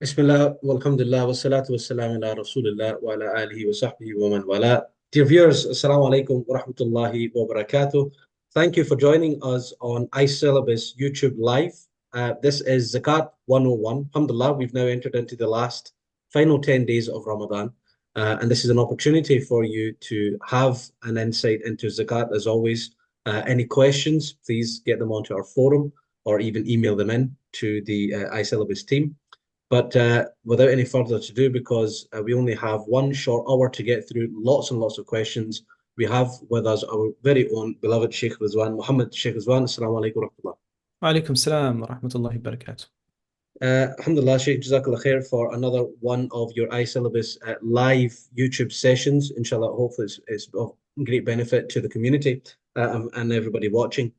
Bismillah, walhamdulillah, wassalatu wassalamu ala rasulillah wa ala alihi wa sahbihi wa man wala. Dear viewers, assalamu alaikum wa rahmatullahi wa barakatuh. Thank you for joining us on iSyllabus YouTube Live. This is Zakat 101. Alhamdulillah, we've now entered into the last final 10 days of Ramadan. And this is an opportunity for you to have an insight into Zakat as always. Any questions, please get them onto our forum or even email them in to the iSyllabus team. But without any further ado, because we only have one short hour to get through lots and lots of questions, we have with us our very own beloved Shaykh Ruzwan, Muhammad Shaykh Ruzwan. Assalamu alaikum wa rahmatullah. وعليكم السلام ورحمة الله وبركاته. Alhamdulillah, Shaykh, Jazakallah khair for another one of your iSyllabus live YouTube sessions. Inshallah, hopefully it's of great benefit to the community and everybody watching.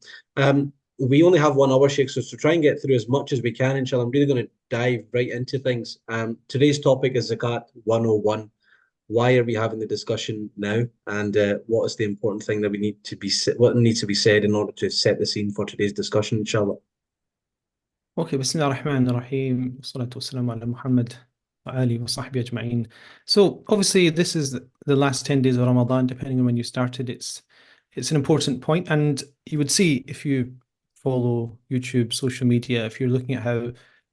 We only have 1 hour, Sheikh, so to try and get through as much as we can, inshallah, I'm really going to dive right into things. Today's topic is Zakat 101. Why are we having the discussion now? And what is the important thing that what needs to be said in order to set the scene for today's discussion, inshallah? Okay, بسم الله الرحمن الرحيم والصلاة والسلام على محمد وآله وصحبه أجمعين. So obviously this is the last 10 days of Ramadan, depending on when you started. It's an important point, and you would see if you follow YouTube, social media, if you're looking at how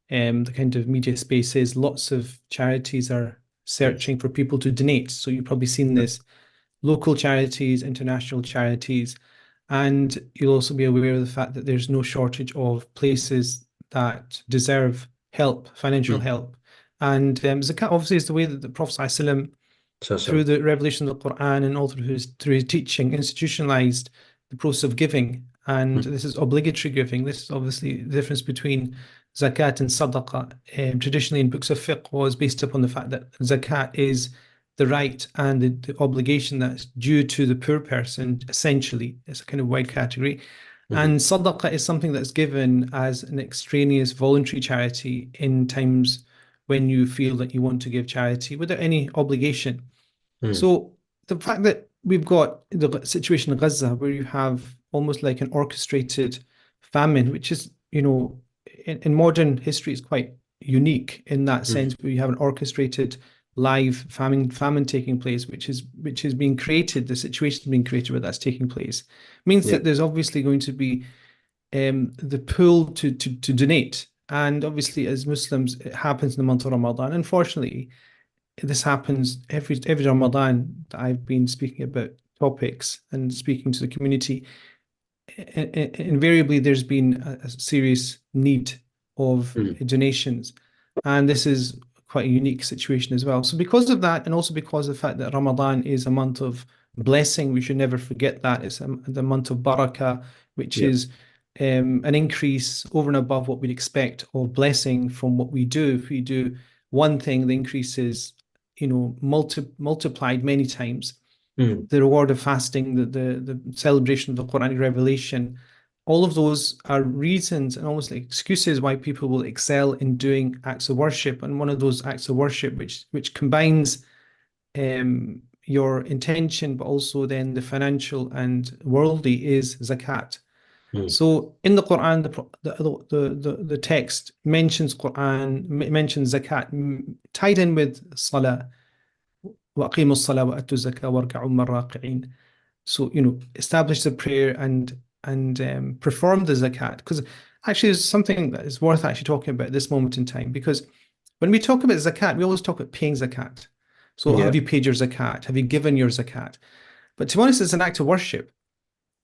the kind of media space is, lots of charities are searching for people to donate. So you've probably seen this, local charities, international charities, and you'll also be aware of the fact that there's no shortage of places that deserve help, financial help. And Zakat obviously is the way that the Prophet ﷺ, through the revelation of the Quran and all through his teaching, institutionalized the process of giving. And this is obligatory giving. This is obviously the difference between Zakat and Sadaqah. Traditionally in books of fiqh was based upon the fact that Zakat is the right and the obligation that's due to the poor person, essentially. It's a kind of wide category. And Sadaqah is something that's given as an extraneous voluntary charity in times when you feel that you want to give charity without any obligation. So the fact that we've got the situation in Gaza where you have almost like an orchestrated famine, which is, in modern history is quite unique in that sense, where you have an orchestrated live famine taking place, which is being created, the situation being created where that's taking place, means that there's obviously going to be the pull to donate. And obviously as Muslims, it happens in the month of Ramadan. Unfortunately, this happens every Ramadan that I've been speaking about topics and speaking to the community. Invariably there's been a serious need of donations, and this is quite a unique situation as well. So because of that, and also because of the fact that Ramadan is a month of blessing, we should never forget that. It's the month of barakah, which is an increase over and above what we'd expect of blessing from what we do. If we do one thing, the increase is, multiplied many times. The reward of fasting, the celebration of the Quranic revelation, all of those are reasons and almost like excuses why people will excel in doing acts of worship. And one of those acts of worship which combines your intention, but also then the financial and worldly, is zakat. So in the Quran, the text mentions zakat tied in with salah. وَأَقِيمُوا الصَّلَاةَ وَأَتُوا الزَّكَاةَ وَارْكَعُوا مَعَ الرَّاكِعِينَ. So, establish the prayer and perform the zakat. Because actually there's something that is worth actually talking about at this moment in time, because when we talk about zakat, we always talk about paying zakat. So have you paid your zakat? Have you given your zakat? But to be honest, it's an act of worship.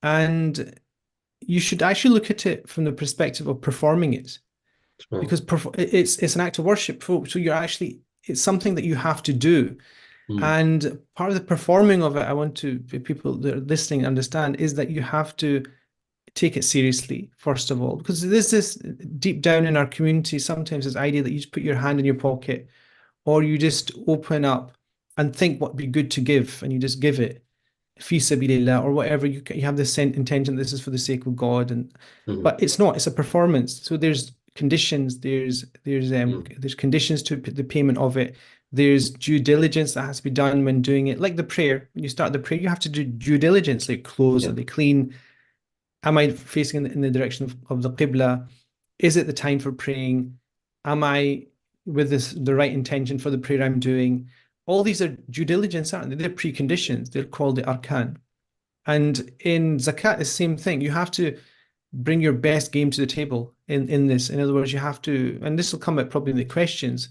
And you should actually look at it from the perspective of performing it. Because it's an act of worship. So it's something that you have to do. And part of the performing of it, I want to people that are listening understand, is that you have to take it seriously, first of all, because there's this deep down in our community, sometimes this idea that you just put your hand in your pocket, or you just open up and think what would be good to give, and you just give it, fi sabilillah, or whatever. You have this intention, this is for the sake of God, but it's not. It's a performance. So there's conditions. There's conditions to the payment of it. There's due diligence that has to be done when doing it. Like the prayer, when you start the prayer, you have to do due diligence, like clothes, are they clean? Am I facing in the direction of the Qibla? Is it the time for praying? Am I with the right intention for the prayer I'm doing? All these are due diligence, aren't they? They're preconditions. They're called the arkan. And in zakat, it's the same thing. You have to bring your best game to the table in this. In other words, you have to, and this will come out probably in the questions,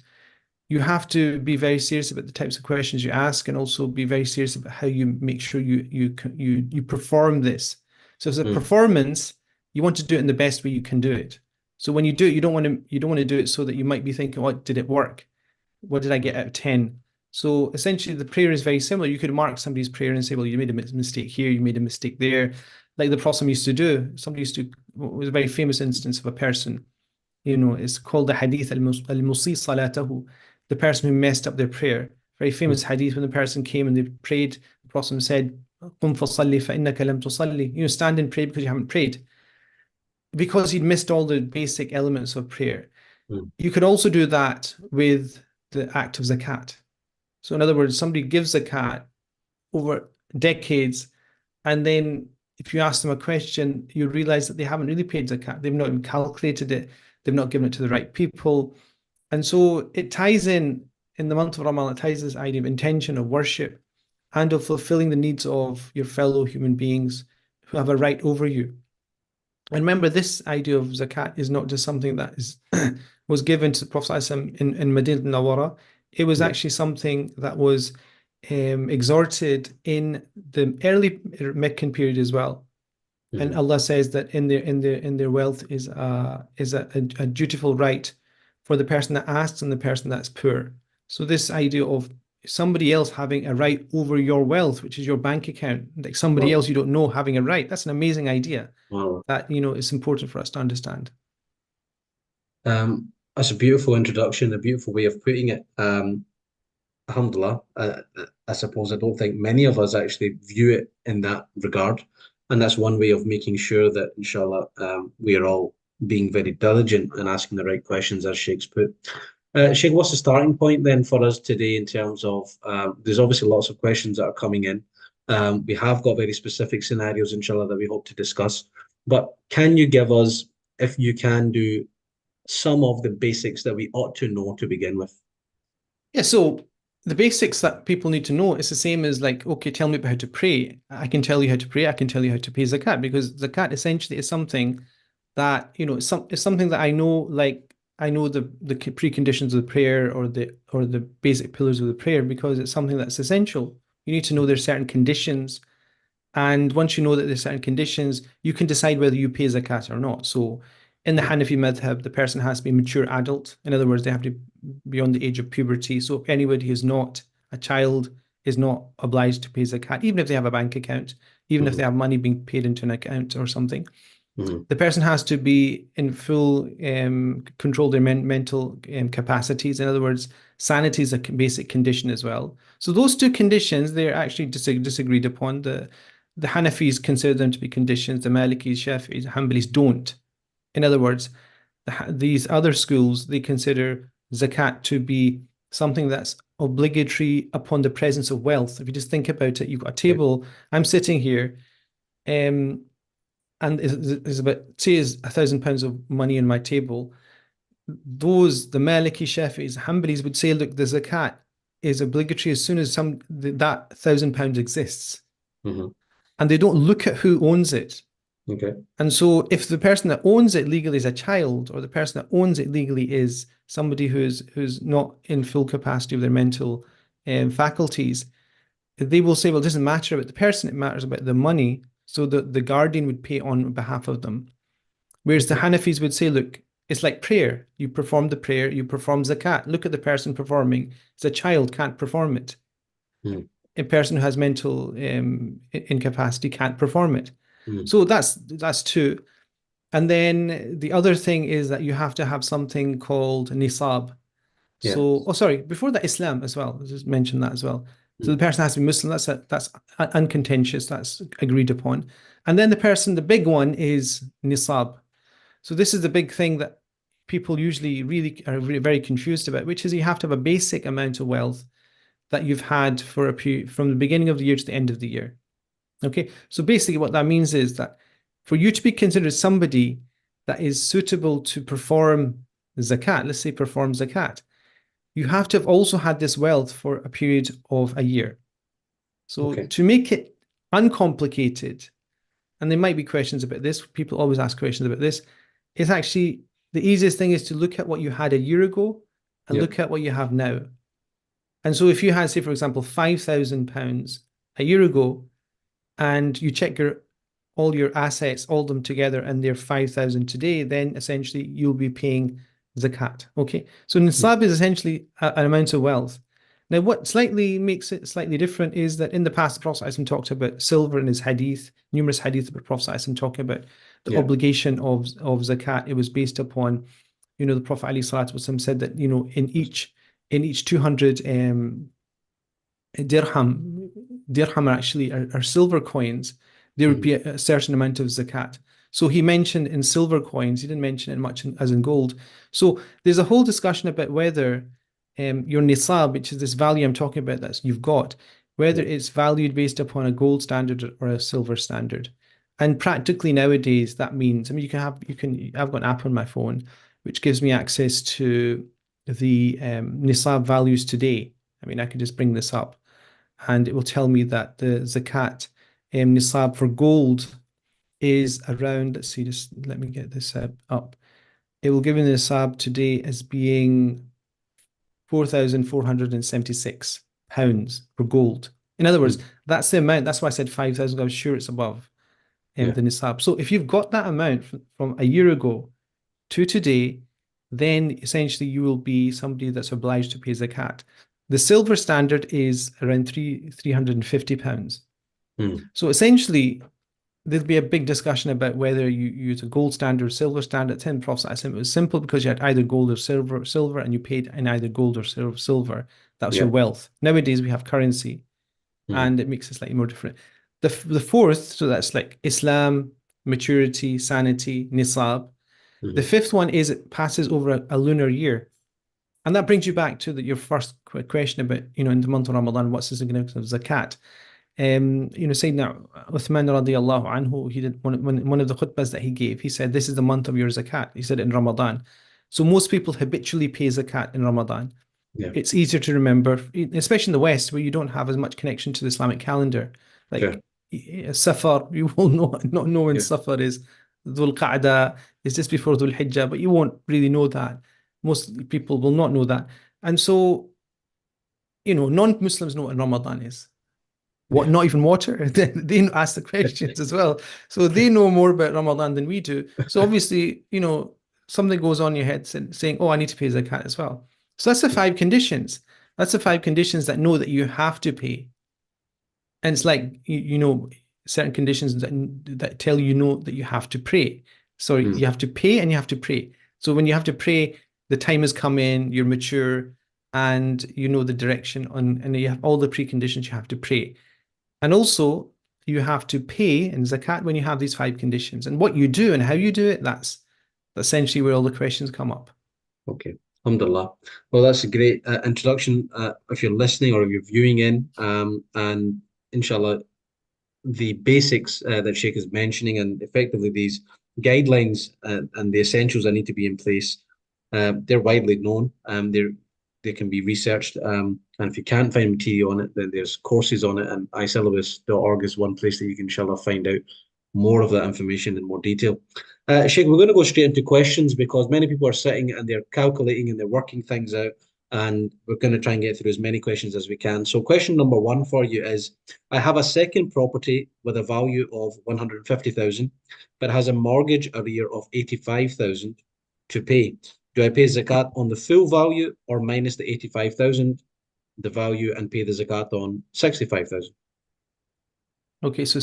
you have to be very serious about the types of questions you ask, and also be very serious about how you make sure you perform this. So as a performance, you want to do it in the best way you can do it. So when you do it, you don't want to do it so that you might be thinking, what did it work? What did I get out of 10? So essentially, the prayer is very similar. You could mark somebody's prayer and say, well, you made a mistake here, you made a mistake there, like the Prophet used to do. Somebody used to, it was a very famous instance of a person, it's called the hadith al-musi salatahu, the person who messed up their prayer. Very famous hadith, when the person came and they prayed, the Prophet said, قُمْ فَصَلِّ فَإِنَّكَ لَمْ تُصَلِّ. Stand and pray because you haven't prayed. Because he'd missed all the basic elements of prayer. You could also do that with the act of zakat. So in other words, somebody gives zakat over decades, and then if you ask them a question, you realize that they haven't really paid zakat. They've not even calculated it. They've not given it to the right people. And so it ties in the month of Ramadan, it ties this idea of intention, of worship, and of fulfilling the needs of your fellow human beings who have a right over you. And remember, this idea of zakat is not just something that is was given to the Prophet in Medina Nawara. It was actually something that was exhorted in the early Meccan period as well. And Allah says that in their wealth is a dutiful right for the person that asks and the person that's poor. So this idea of somebody else having a right over your wealth, which is your bank account, like somebody else you don't know having a right, that's an amazing idea. That it's important for us to understand. That's a beautiful introduction, a beautiful way of putting it. Alhamdulillah, I suppose I don't think many of us actually view it in that regard. And that's one way of making sure that, inshallah, we are all being very diligent and asking the right questions, as Sheikh's put. Sheikh, what's the starting point then for us today in terms of, there's obviously lots of questions that are coming in. We have got very specific scenarios, inshallah, that we hope to discuss. But can you give us, if you can do, some of the basics that we ought to know to begin with? Yeah, so the basics that people need to know is the same as like, okay, tell me about how to pray. I can tell you how to pray. I can tell you how to pay zakat, because zakat essentially is something that, it's something that I know, like I know the preconditions of the prayer, or the basic pillars of the prayer, because it's something that's essential. You need to know there's certain conditions. And once you know that there's certain conditions, you can decide whether you pay zakat or not. So in the Hanafi madhab, the person has to be a mature adult. In other words, they have to be beyond the age of puberty. So anybody who's not a child is not obliged to pay zakat, even if they have a bank account, even if they have money being paid into an account or something. The person has to be in full control their mental capacities. In other words, sanity is a basic condition as well. So those two conditions, they're actually disagreed upon. The Hanafis consider them to be conditions. The Malikis, Shafi'is, Hanbalis don't. In other words, these other schools, they consider zakat to be something that's obligatory upon the presence of wealth. If you just think about it, you've got a table. I'm sitting here, and there's about, say, is £1,000 of money on my table. The Maliki, Shafi'is, Hanbalis would say, look, the zakat is obligatory as soon as that £1,000 exists. And they don't look at who owns it. Okay. And so if the person that owns it legally is a child, or the person that owns it legally is somebody who's not in full capacity of their mental faculties, they will say, well, it doesn't matter about the person, it matters about the money. So the guardian would pay on behalf of them. Whereas the Hanafis would say, look, it's like prayer. You perform the prayer, you perform zakat. Look at the person performing. It's a child, can't perform it. A person who has mental incapacity can't perform it. So that's two. And then the other thing is that you have to have something called nisab. So, before that, Islam as well. I'll just mention that as well. So the person has to be Muslim. That's uncontentious. That's agreed upon. And then the big one is nisab. So this is the big thing that people usually really are very confused about, which is you have to have a basic amount of wealth that you've had for a period from the beginning of the year to the end of the year. Okay, so basically what that means is that for you to be considered somebody that is suitable to perform zakat, let's say perform zakat, you have to have also had this wealth for a period of a year. So Okay. to make it uncomplicated, and there might be questions about this, people always ask questions about this, it's actually the easiest thing is to look at what you had a year ago and Yeah. look at what you have now. And so if you had, say, for example, £5,000 a year ago, and you check all your assets, all them together, and they're 5,000 today, then essentially you'll be paying zakat. Okay, so nisab is essentially an amount of wealth. Now, what slightly makes it slightly different is that in the past, the Prophet ﷺ talked about silver in his hadith, numerous hadith about the Prophet ﷺ talking about the obligation of zakat. It was based upon, the Prophet ﷺ said that, in each 200 dirham actually are silver coins, there would be a certain amount of zakat. So he mentioned in silver coins, he didn't mention it much as in gold. So there's a whole discussion about whether your nisab, which is this value I'm talking about that you've got, whether it's valued based upon a gold standard or a silver standard. And practically nowadays, that means, I mean, I've got an app on my phone which gives me access to the nisab values today. I mean, I could just bring this up and it will tell me that the zakat nisab for gold is around, let's see, just let me get this up. It will give me the nisab today as being £4,476 for gold. In other words, that's the amount. That's why I said 5,000. I was sure it's above the nisab. So if you've got that amount from a year ago to today, then essentially you will be somebody that's obliged to pay zakat. The silver standard is around £350. So essentially, there'll be a big discussion about whether you use a gold standard or silver standard. At 10 Prophet, it was simple because you had either gold or silver, and you paid in either gold or silver. That was your wealth. Nowadays, we have currency, and it makes it slightly more different. The fourth, so that's like Islam, maturity, sanity, nisab. The fifth one is it passes over a lunar year. And that brings you back to your first question about, in the month of Ramadan, what's the significance of zakat? Sayyidina Uthman radiallahu anhu, he did one of the khutbahs that he gave. He said, this is the month of your zakat. He said it in Ramadan. So most people habitually pay zakat in Ramadan. It's easier to remember, especially in the West, where you don't have as much connection to the Islamic calendar. Like Safar, you will not know when Safar is. Dhul Qa'dah is just before Dhul Hijjah, but you won't really know that. Most people will not know that. And so, non-Muslims know what Ramadan is. Not even water. They ask the questions as well. So they know more about Ramadan than we do. So obviously, something goes on in your head saying, oh, I need to pay zakat as well. So that's the 5 conditions. That's the 5 conditions that know that you have to pay. And it's like, certain conditions that tell that you have to pray. So you have to pay and you have to pray. So when you have to pray, the time has come in, you're mature, and you know the direction and you have all the preconditions you have to pray. And also you have to pay in zakat when you have these 5 conditions. And what you do and how you do it, that's essentially where all the questions come up. Okay. Alhamdulillah. Well, that's a great introduction if you're listening or if you're viewing in. And inshallah, the basics that Sheikh is mentioning and effectively these guidelines and the essentials that need to be in place, they're widely known. They can be researched. And if you can't find material on it, then there's courses on it. And iSyllabus.org is one place that you can, inshallah, find out more of that information in more detail. Sheikh, we're going to go straight into questions because many people are sitting and they're calculating and they're working things out. And we're going to try and get through as many questions as we can. So question number 1 for you is, I have a second property with a value of 150,000, but has a mortgage arrear of 85,000 to pay. Do I pay zakat on the full value or minus the 85,000, the value, and pay the zakat on 65,000? Okay, so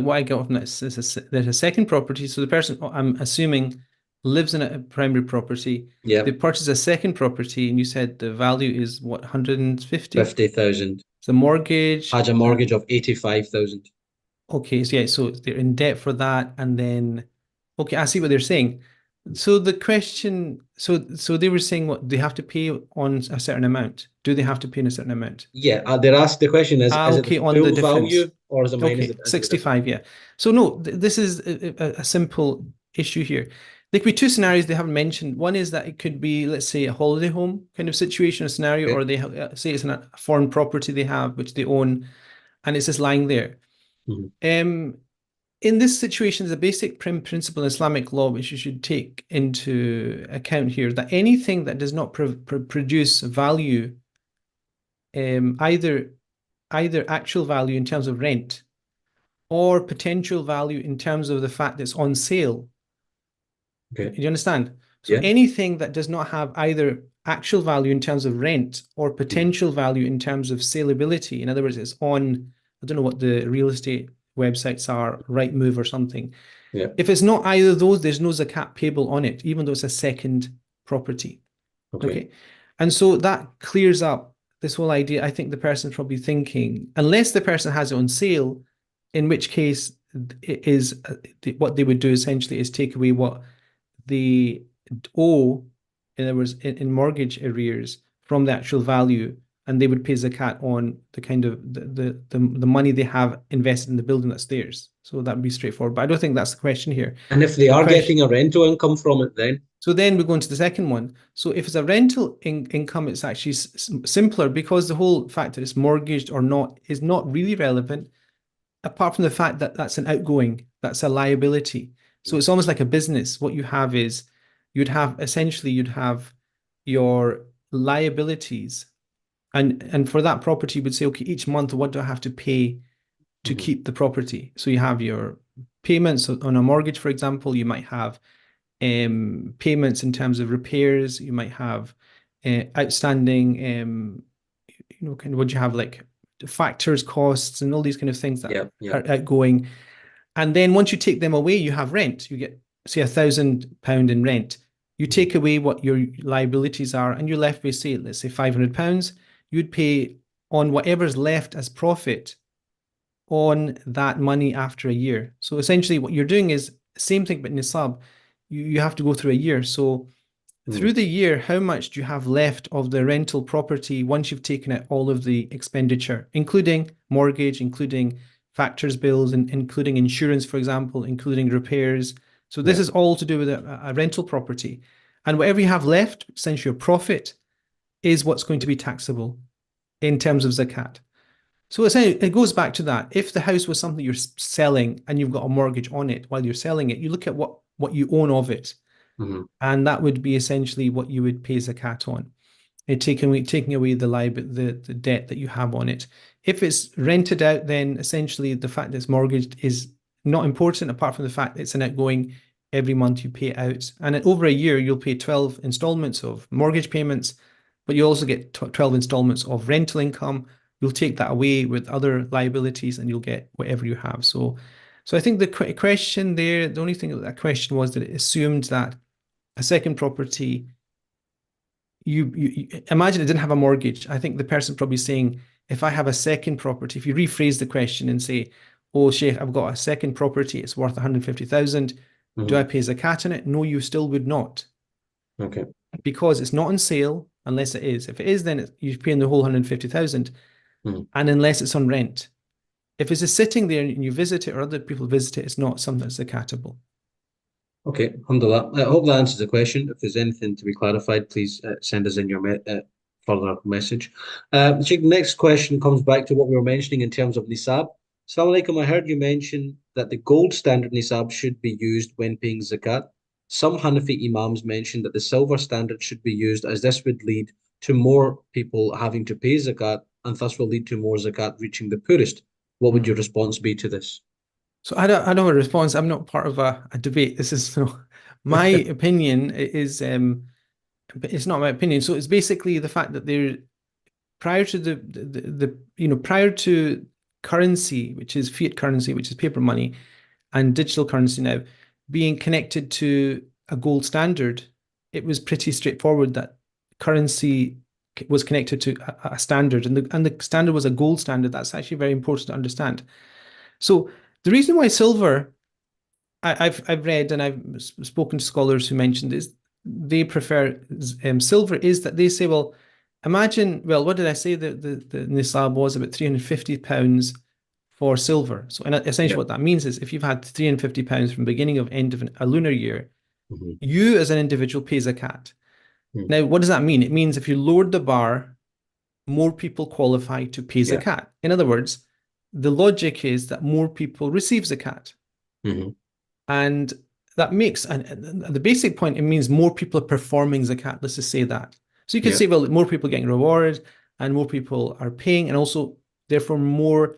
what I get from this is there's a second property. So the person, I'm assuming, lives in a primary property. Yeah. They purchase a second property, and you said the value is what, 150? 50,000. The mortgage. Has a mortgage of 85,000. Okay, so yeah, so they're in debt for that, and then, okay, I see what they're saying. So the question, so they were saying what they have to pay on a certain amount. Do they have to pay in a certain amount? Yeah, they're asked, the question is it the on the full difference. value or is it minus Okay, 65, yeah. So no, this is a simple issue here. There could be two scenarios they haven't mentioned. One is that it could be, let's say, a holiday home kind of situation or scenario, Okay. or they say it's a foreign property they have, which they own, and it's just lying there. In this situation, there's a basic principle in Islamic law which you should take into account here, that anything that does not produce value, either actual value in terms of rent or potential value in terms of the fact that it's on sale. Okay. Do you understand? So Yeah. anything that does not have either actual value in terms of rent or potential value in terms of saleability, in other words, it's on, I don't know what the real estate websites are, Rightmove or something. Yeah. If it's not either of those, there's no zakat payable on it, even though it's a second property. Okay. And so that clears up this whole idea. I think the person's probably thinking, unless the person has it on sale, in which case it is what they would do essentially is take away what they owe, in other words, in mortgage arrears from the actual value, and they would pay zakat on the kind of the money they have invested in the building that's theirs. So that would be straightforward. But I don't think that's the question here. And if they The are question, getting a rental income from it, then? so then we go into the second one. So if it's a rental income, it's actually simpler, because the whole fact that it's mortgaged or not is not really relevant, apart from the fact that that's an outgoing, that's a liability. So it's almost like a business. What you have is you'd have your liabilities, and for that property, you would say, okay, each month, what do I have to pay to keep the property? So you have your payments on a mortgage, for example. You might have payments in terms of repairs. You might have outstanding, kind of what you have, like factors, costs, and all these kind of things that are outgoing. And then once you take them away, you have rent. You get, say, £1,000 in rent. You take away what your liabilities are, and you're left with, say, let's say £500. You'd pay on whatever's left as profit on that money after a year. So essentially what you're doing is same thing, but nisab. You have to go through a year. So through the year, how much do you have left of the rental property once you've taken out all of the expenditure, including mortgage, including factors bills, and including insurance, for example, including repairs. So this is all to do with a rental property. And whatever you have left, essentially your profit, is what's going to be taxable in terms of zakat. So it goes back to that. If the house was something you're selling and you've got a mortgage on it while you're selling it, you look at what you own of it. And that would be essentially what you would pay zakat on, taking away the debt that you have on it. If it's rented out, then essentially the fact that it's mortgaged is not important, apart from the fact that it's an outgoing. Every month you pay it out, and over a year you'll pay 12 installments of mortgage payments, but you also get 12 installments of rental income. You'll take that away with other liabilities, and you'll get whatever you have. So I think the question there, the only thing that question was that it assumed that a second property, you imagine it didn't have a mortgage. I think the person probably saying, if I have a second property, if you rephrase the question and say, oh, Sheikh, I've got a second property, it's worth 150,000. Do I pay zakat on it? No, you still would not. Okay. Because it's not on sale unless it is. If it is, then you're paying the whole 150,000. And unless it's on rent. If it's just sitting there and you visit it or other people visit it, it's not something that's zakatable. Okay, alhamdulillah. I hope that answers the question. If there's anything to be clarified, please send us in your further message. Sheikh, the next question comes back to what we were mentioning in terms of nisab. Assalamu alaikum. I heard you mention that the gold standard nisab should be used when paying zakat. Some Hanafi imams mentioned that the silver standard should be used, as this would lead to more people having to pay zakat, and thus will lead to more zakat reaching the poorest. What would your response be to this? So I don't have a response. I'm not part of a debate. This is my opinion is it's not my opinion. So it's basically the fact that they're prior to prior to currency, which is fiat currency, which is paper money, and digital currency now being connected to a gold standard, it was pretty straightforward that currency was connected to a standard, and the standard was a gold standard. That's actually very important to understand. So the reason why silver, I've read and I've spoken to scholars who mentioned is they prefer silver, is that they say, well, imagine, well, what did I say? The nisab was about £350 for silver. So essentially what that means is if you've had £350 from beginning of end of a lunar year, Hmm. You as an individual pay zakat. Hmm. Now, what does that mean? It means if you lowered the bar, more people qualify to pay Yeah. zakat. In other words, the logic is that more people receive zakat. Hmm. And that makes, and the basic point, it means more people are performing zakat. Let's just say that. So you could Yeah. say, well, more people are getting rewarded and more people are paying, and also, therefore, more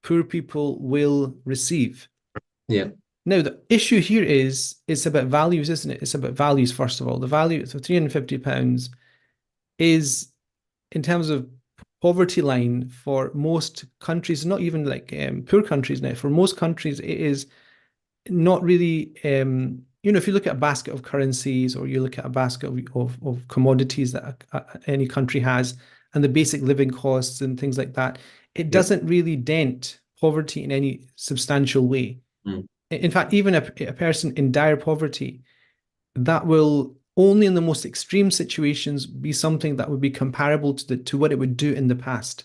poor people will receive. Yeah. Now, the issue here is it's about values, isn't it? It's about values, first of all. The value, so £350 is, in terms of poverty line for most countries, not even like poor countries now, for most countries, it is not really, if you look at a basket of currencies or you look at a basket of commodities that any country has and the basic living costs and things like that, it Yeah. doesn't really dent poverty in any substantial way. Mm. In fact, even a person in dire poverty, that will only in the most extreme situations be something that would be comparable to what it would do in the past.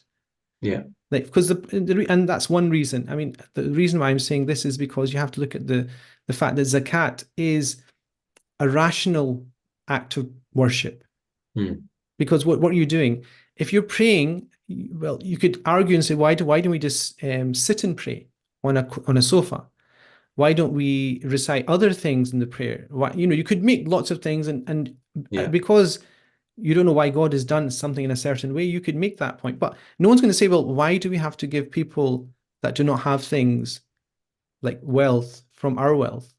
Yeah. Like, because and that's one reason. I mean, the reason why I'm saying this is because you have to look at the fact that zakat is a rational act of worship. Mm. Because what are you doing? If you're praying, well, you could argue and say, why don't we just sit and pray on a sofa? Why don't we recite other things in the prayer? Why, you could make lots of things, and Yeah. because you don't know why God has done something in a certain way, you could make that point. But no one's going to say, well, why do we have to give people that do not have things like wealth from our wealth?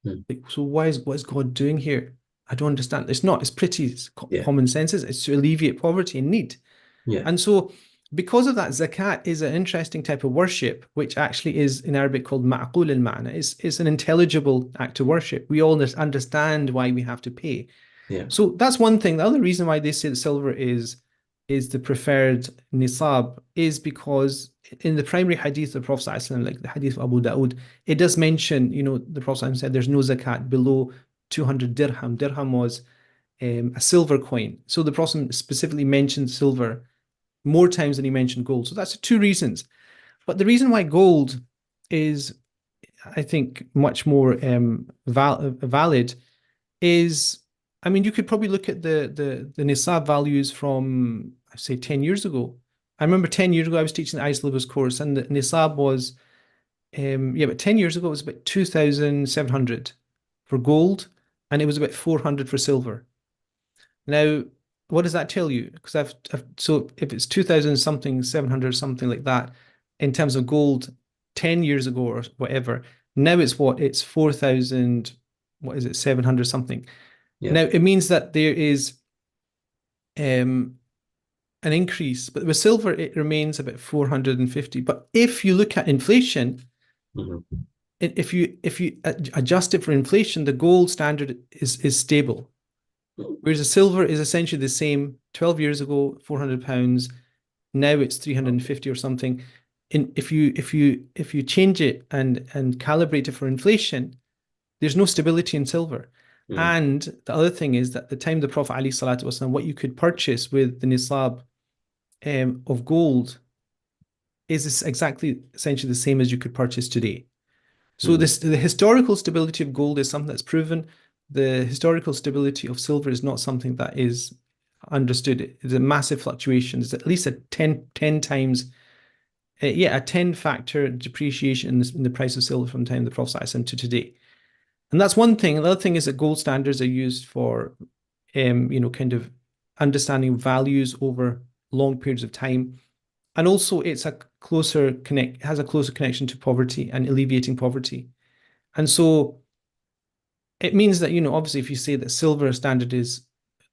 Mm. Like, so what is God doing here? I don't understand. It's not. It's pretty Yeah. common sense. It's to alleviate poverty and need. Yeah. And so, because of that, zakat is an interesting type of worship, which actually is in Arabic called ma'qul al-ma'na. It's an intelligible act of worship. We all understand why we have to pay. Yeah. So that's one thing. The other reason why they say that silver is the preferred nisab is because in the primary hadith of the Prophet ﷺ, like the hadith of Abu Dawood, it does mention, the Prophet ﷺ said there's no zakat below 200 dirham. Dirham was a silver coin. So the Prophet specifically mentioned silver more times than he mentioned gold. So that's two reasons. But the reason why gold is, I think, much more valid is, I mean, you could probably look at the Nisab values from, I say, 10 years ago. I remember 10 years ago, I was teaching the iSyllabus course, and the Nisab was, yeah, but 10 years ago, it was about 2,700 for gold, and it was about 400 for silver. Now, what does that tell you? Because so if it's 2000 something, 700 something like that, in terms of gold 10 years ago or whatever, now it's what? It's 4,000, what is it, 700 something. Yeah. Now, it means that there is um, an increase, but with silver, it remains about 450. But if you look at inflation, Hmm. if you adjust it for inflation, the gold standard is stable. Whereas the silver is essentially the same 12 years ago, £400. Now it's 350 or something. And if you change it and calibrate it for inflation, there's no stability in silver. Mm. And the other thing is that the time the Prophet ﷺ, what you could purchase with the nisab of gold is exactly essentially the same as you could purchase today. So Mm. the historical stability of gold is something that's proven. The historical stability of silver is not something that is understood. It's a massive fluctuation. It's at least a 10 times, a 10 factor depreciation in the price of silver from the time of the Prophet ﷺ to today. And that's one thing. Another thing is that gold standards are used for, kind of understanding values over long periods of time. And also it's has a closer connection to poverty and alleviating poverty. And so it means that, obviously, if you say that silver standard is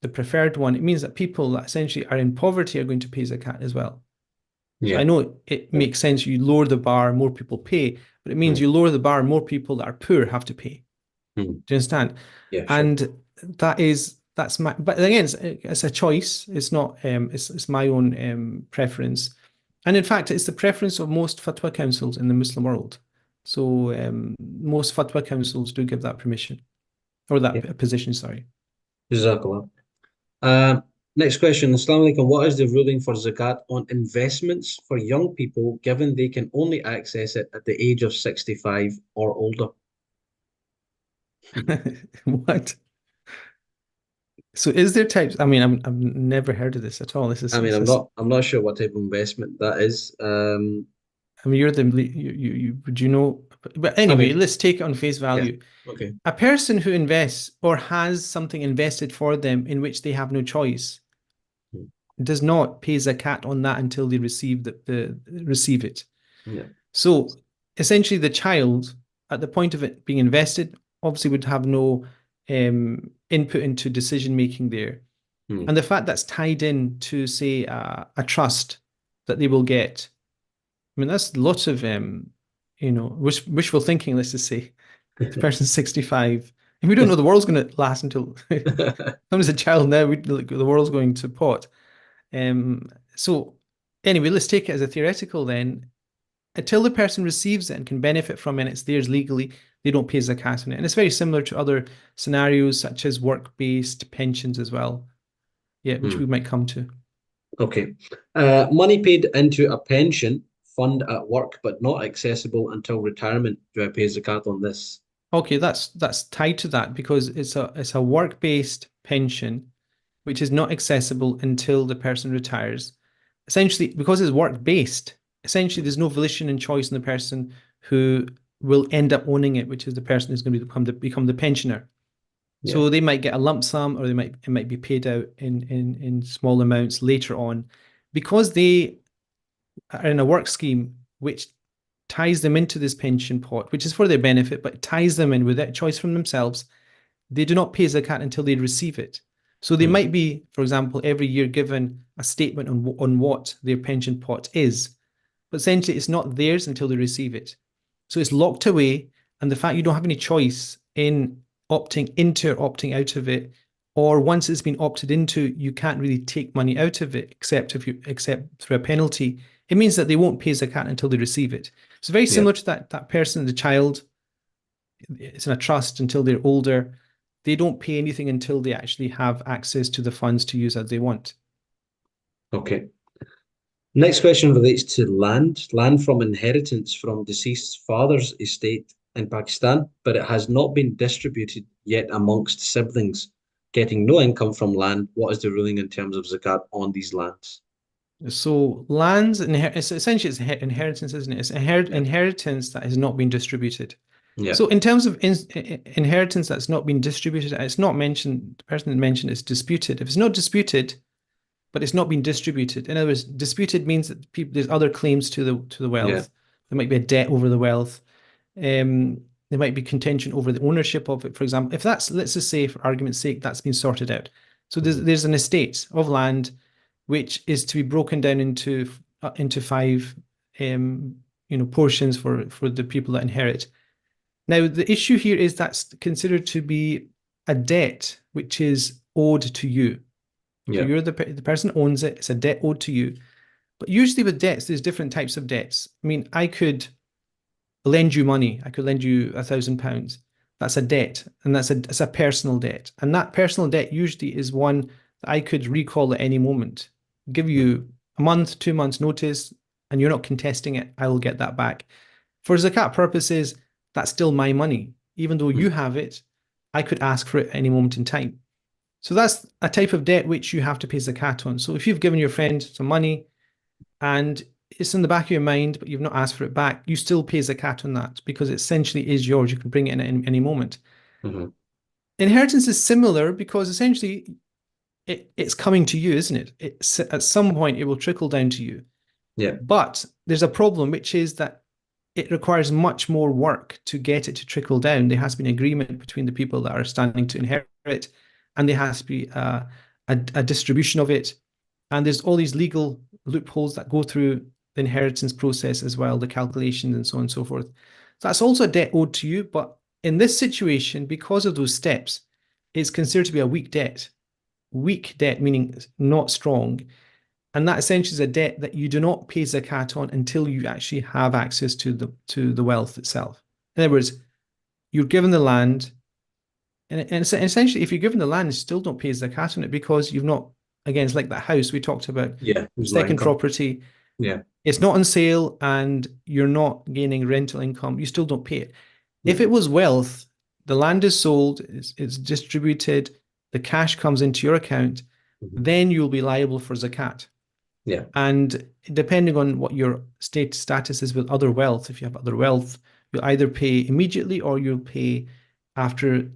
the preferred one, it means that people that essentially are in poverty are going to pay zakat as well. So I Yeah. know it makes sense. You lower the bar, more people pay, but it means Mm. you lower the bar, more people that are poor have to pay. Mm. Do you understand? Yeah, sure. And that's my, but again, it's a choice. It's not, it's my own preference. And in fact, it's the preference of most fatwa councils in the Muslim world. So most fatwa councils do give that permission or Yeah. that position, sorry. Jazakallah. Next question. Assalamu alaikum. What is the ruling for zakat on investments for young people, given they can only access it at the age of 65 or older? What? So is there types? I mean, I've never heard of this at all. This I is mean, this is. I'm not sure what type of investment that is. I mean, you're the you would you know? But I anyway, mean, let's take it on face yeah, value. okay. A person who invests or has something invested for them in which they have no choice Hmm. does not pay zakat on that until they receive the receive it. Yeah. So essentially, the child at the point of it being invested obviously would have no input into decision making there. Hmm. And the fact that's tied in to, say, a trust that they will get. I mean, that's lots of, wishful thinking, let's just say. The person's 65. And we don't know the world's going to last until someone's a child now, like, the world's going to pot. So, anyway, let's take it as a theoretical then. Until the person receives it and can benefit from it and it's theirs legally, they don't pay zakat on it. And it's very similar to other scenarios such as work-based pensions as well. Yeah, which Hmm. we might come to. Okay. Money paid into a pension fund at work, but not accessible until retirement. Do I pay zakat on this? Okay, that's tied to that because it's a work-based pension which is not accessible until the person retires. Essentially, because it's work-based, essentially Hmm. there's no volition and choice in the person who will end up owning it, which is the person who's going to become the pensioner. Yeah. So they might get a lump sum, or it might be paid out in small amounts later on, because they are in a work scheme which ties them into this pension pot, which is for their benefit, but ties them in without choice from themselves. They do not pay zakat until they receive it. So they Hmm. might be, for example, every year given a statement on what their pension pot is, but essentially it's not theirs until they receive it. So it's locked away, and the fact you don't have any choice in opting into or opting out of it, or once it's been opted into, you can't really take money out of it except through a penalty. It means that they won't pay zakat until they receive it. So very Yeah. similar to that person, the child, it's in a trust until they're older. They don't pay anything until they actually have access to the funds to use as they want. Okay. Next question relates to land from inheritance from deceased father's estate in Pakistan, but it has not been distributed yet amongst siblings, getting no income from land. What is the ruling in terms of zakat on these lands? So lands, it's essentially it's inheritance, isn't it? It's Yeah. inheritance that has not been distributed. Yeah. So in terms of inheritance that's not been distributed, it's not mentioned, the person that mentioned is disputed. If it's not disputed, but it's not been distributed, in other words, disputed means that there's other claims to the Yeah. wealth. There might be a debt over the wealth. There might be contention over the ownership of it. For example, if that's, let's just say, for argument's sake, that's been sorted out. So Mhm. there's an estate of land which is to be broken down into five portions for the people that inherit. Now, the issue here is that's considered to be a debt which is owed to you. So Yeah. you're the person owns it. It's a debt owed to you. But usually with debts, there's different types of debts. I mean, I could lend you money. I could lend you £1,000. That's a debt, and it's a personal debt. And that personal debt usually is one that I could recall at any moment. Give Mhm. you a month, 2 months notice, and you're not contesting it. I will get that back. For zakat purposes, that's still my money. Even though you Mhm. have it, I could ask for it at any moment in time. So that's a type of debt which you have to pay zakat on. So if you've given your friend some money and it's in the back of your mind, but you've not asked for it back, you still pay zakat on that because it essentially is yours. You can bring it in at any moment. Mhm. Inheritance is similar because essentially it's coming to you, isn't it? At some point it will trickle down to you. Yeah. But there's a problem, which is that it requires much more work to get it to trickle down. There has to be an agreement between the people that are standing to inherit, and there has to be a distribution of it. And there's all these legal loopholes that go through the inheritance process as well, the calculations and so on and so forth. So that's also a debt owed to you. But in this situation, because of those steps, it's considered to be a weak debt. Weak debt, meaning not strong. And that essentially is a debt that you do not pay zakat on until you actually have access to the wealth itself. In other words, you're given the land, and essentially, if you're given the land, you still don't pay zakat on it because you've not. Again, it's like that house we talked about, Yeah. There's no second income. property. Yeah. It's not on sale, and you're not gaining rental income. You still don't pay it. If Yeah. it was wealth, the land is sold, it's distributed, the cash comes into your account, then you'll be liable for zakat. Yeah. And depending on what your status is with other wealth, if you have other wealth, you'll either pay immediately or you'll pay after,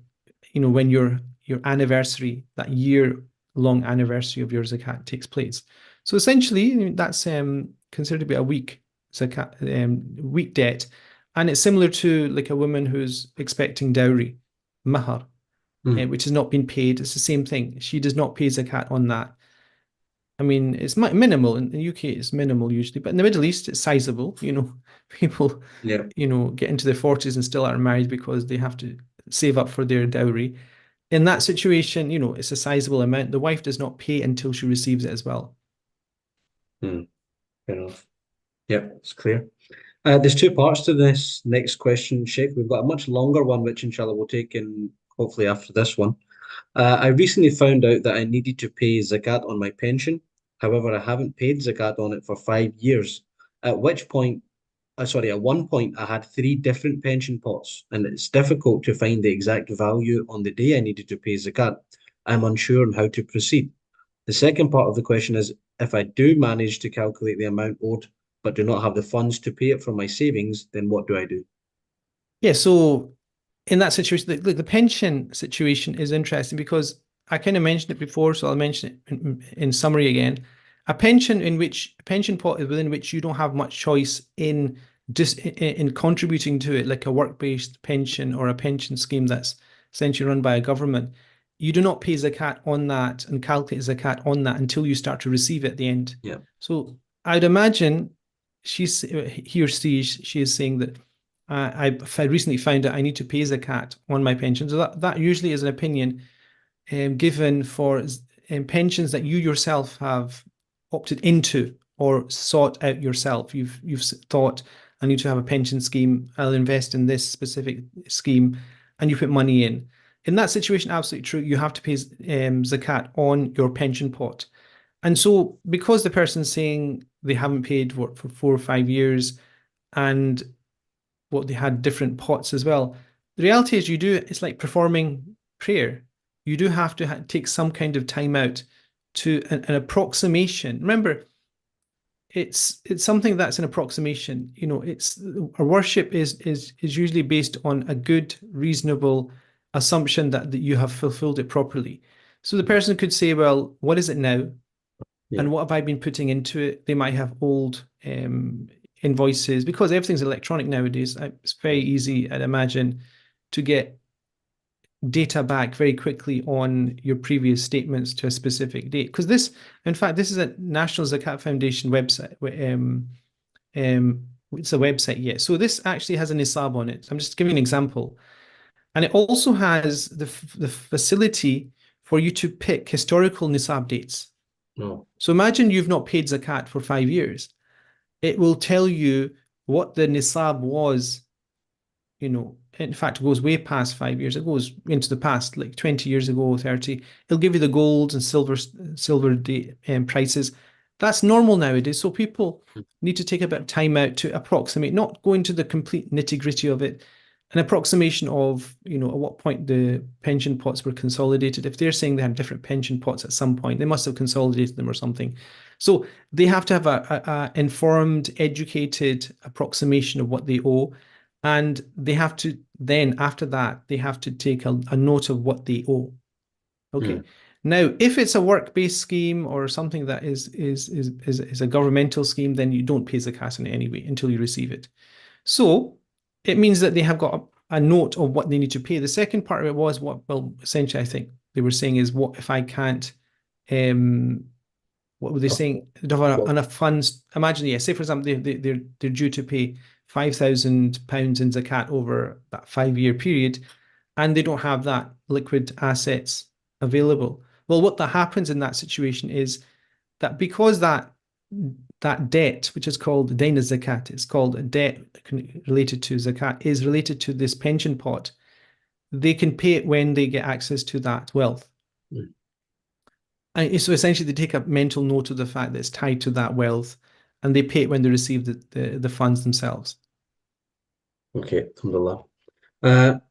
when your anniversary, that year-long anniversary of your zakat takes place. So essentially, that's considered to be a weak zakat, weak debt, and it's similar to like a woman who's expecting dowry, mahar, which has not been paid. It's the same thing. She does not pay zakat on that. I mean, it's minimal in the UK. It's minimal usually, but in the Middle East, it's sizable. People, Yeah. get into their 40s and still aren't married because they have to save up for their dowry. In that situation, it's a sizable amount. The wife does not pay until she receives it as well. Fair enough. Yeah, it's clear. There's two parts to this next question, Sheikh. We've got a much longer one, which inshallah we'll take in hopefully after this one. I recently found out that I needed to pay zakat on my pension. However, I haven't paid zakat on it for 5 years. At which point, at one point, I had three different pension pots, and it's difficult to find the exact value on the day I needed to pay zakat. I'm unsure on how to proceed. The second part of the question is, if I do manage to calculate the amount owed, but do not have the funds to pay it from my savings, then what do I do? Yeah, so in that situation, the pension situation is interesting because I kind of mentioned it before, so I'll mention it in summary again. A pension pot is within which you don't have much choice in just in contributing to it, like a work-based pension or a pension scheme that's essentially run by a government. You do not pay zakat on that and calculate zakat on that until you start to receive it at the end. Yeah. So I'd imagine he or she is saying that I recently found out I need to pay zakat on my pension. So that usually is an opinion given for pensions that you yourself have opted into or sought out yourself. You've thought, I need to have a pension scheme. I'll invest in this specific scheme, and you put money in. In that situation, absolutely true. You have to pay zakat on your pension pot. And so, because the person's saying they haven't paid for 4 or 5 years, and they had different pots as well. The reality is it's like performing prayer. You do have to take some kind of time out to an approximation. Remember, it's something that's an approximation. It's our worship is usually based on a good, reasonable assumption that you have fulfilled it properly. So the person could say, well, what is it now? Yeah. And what have I been putting into it? They might have old invoices, because everything's electronic nowadays. It's very easy, I'd imagine, to get data back very quickly on your previous statements to a specific date. Because in fact, this is a National Zakat Foundation website. It's a website, yeah. So this actually has a nisab on it. I'm just giving an example. And it also has the facility for you to pick historical nisab dates. No. So imagine you've not paid zakat for 5 years. It will tell you what the nisab was. In fact, it goes way past 5 years. It goes into the past, like 20 years ago, 30. It'll give you the gold and silver prices. That's normal nowadays. So people need to take a bit of time out to approximate, not go into the complete nitty-gritty of it, an approximation of, at what point the pension pots were consolidated. If they're saying they had different pension pots at some point, they must have consolidated them or something. So they have to have a informed, educated approximation of what they owe. And they have to then, after that, they have to take a note of what they owe. Okay. Now, if it's a work-based scheme or something that is a governmental scheme, then you don't pay zakat on it anyway until you receive it. So it means that they have got a note of what they need to pay. The second part of it was essentially, I think they were saying is, what if I can't, what were they saying? Enough funds. Imagine, yeah, say for example, they're due to pay £5,000 in zakat over that 5-year period, and they don't have that liquid assets available. Well, what that happens in that situation is that because that debt, which is called dain zakat, it's called a debt related to zakat, is related to this pension pot, they can pay it when they get access to that wealth. And so essentially they take a mental note of the fact that it's tied to that wealth, and they pay it when they receive the funds themselves. Okay, alhamdulillah.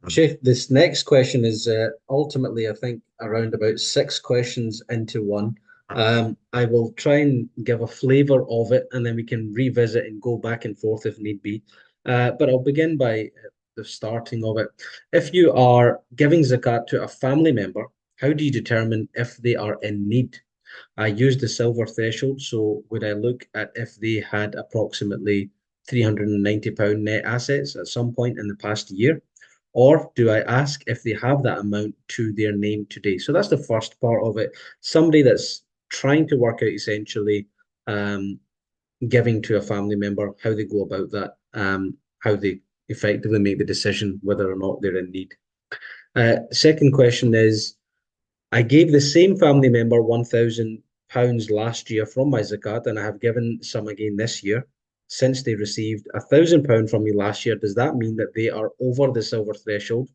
Sheikh, this next question is ultimately, I think, around about six questions into one. I will try and give a flavor of it, and then we can revisit and go back and forth if need be. But I'll begin by the starting of it. If you are giving zakat to a family member, how do you determine if they are in need? I used the silver threshold, so would I look at if they had approximately £390 net assets at some point in the past year? Or do I ask if they have that amount to their name today? So that's the first part of it. Somebody that's trying to work out essentially giving to a family member, how they go about that, how they effectively make the decision whether or not they're in need. Second question is, I gave the same family member £1,000 last year from my zakat, and I have given some again this year. Since they received £1,000 from me last year, does that mean that they are over the silver threshold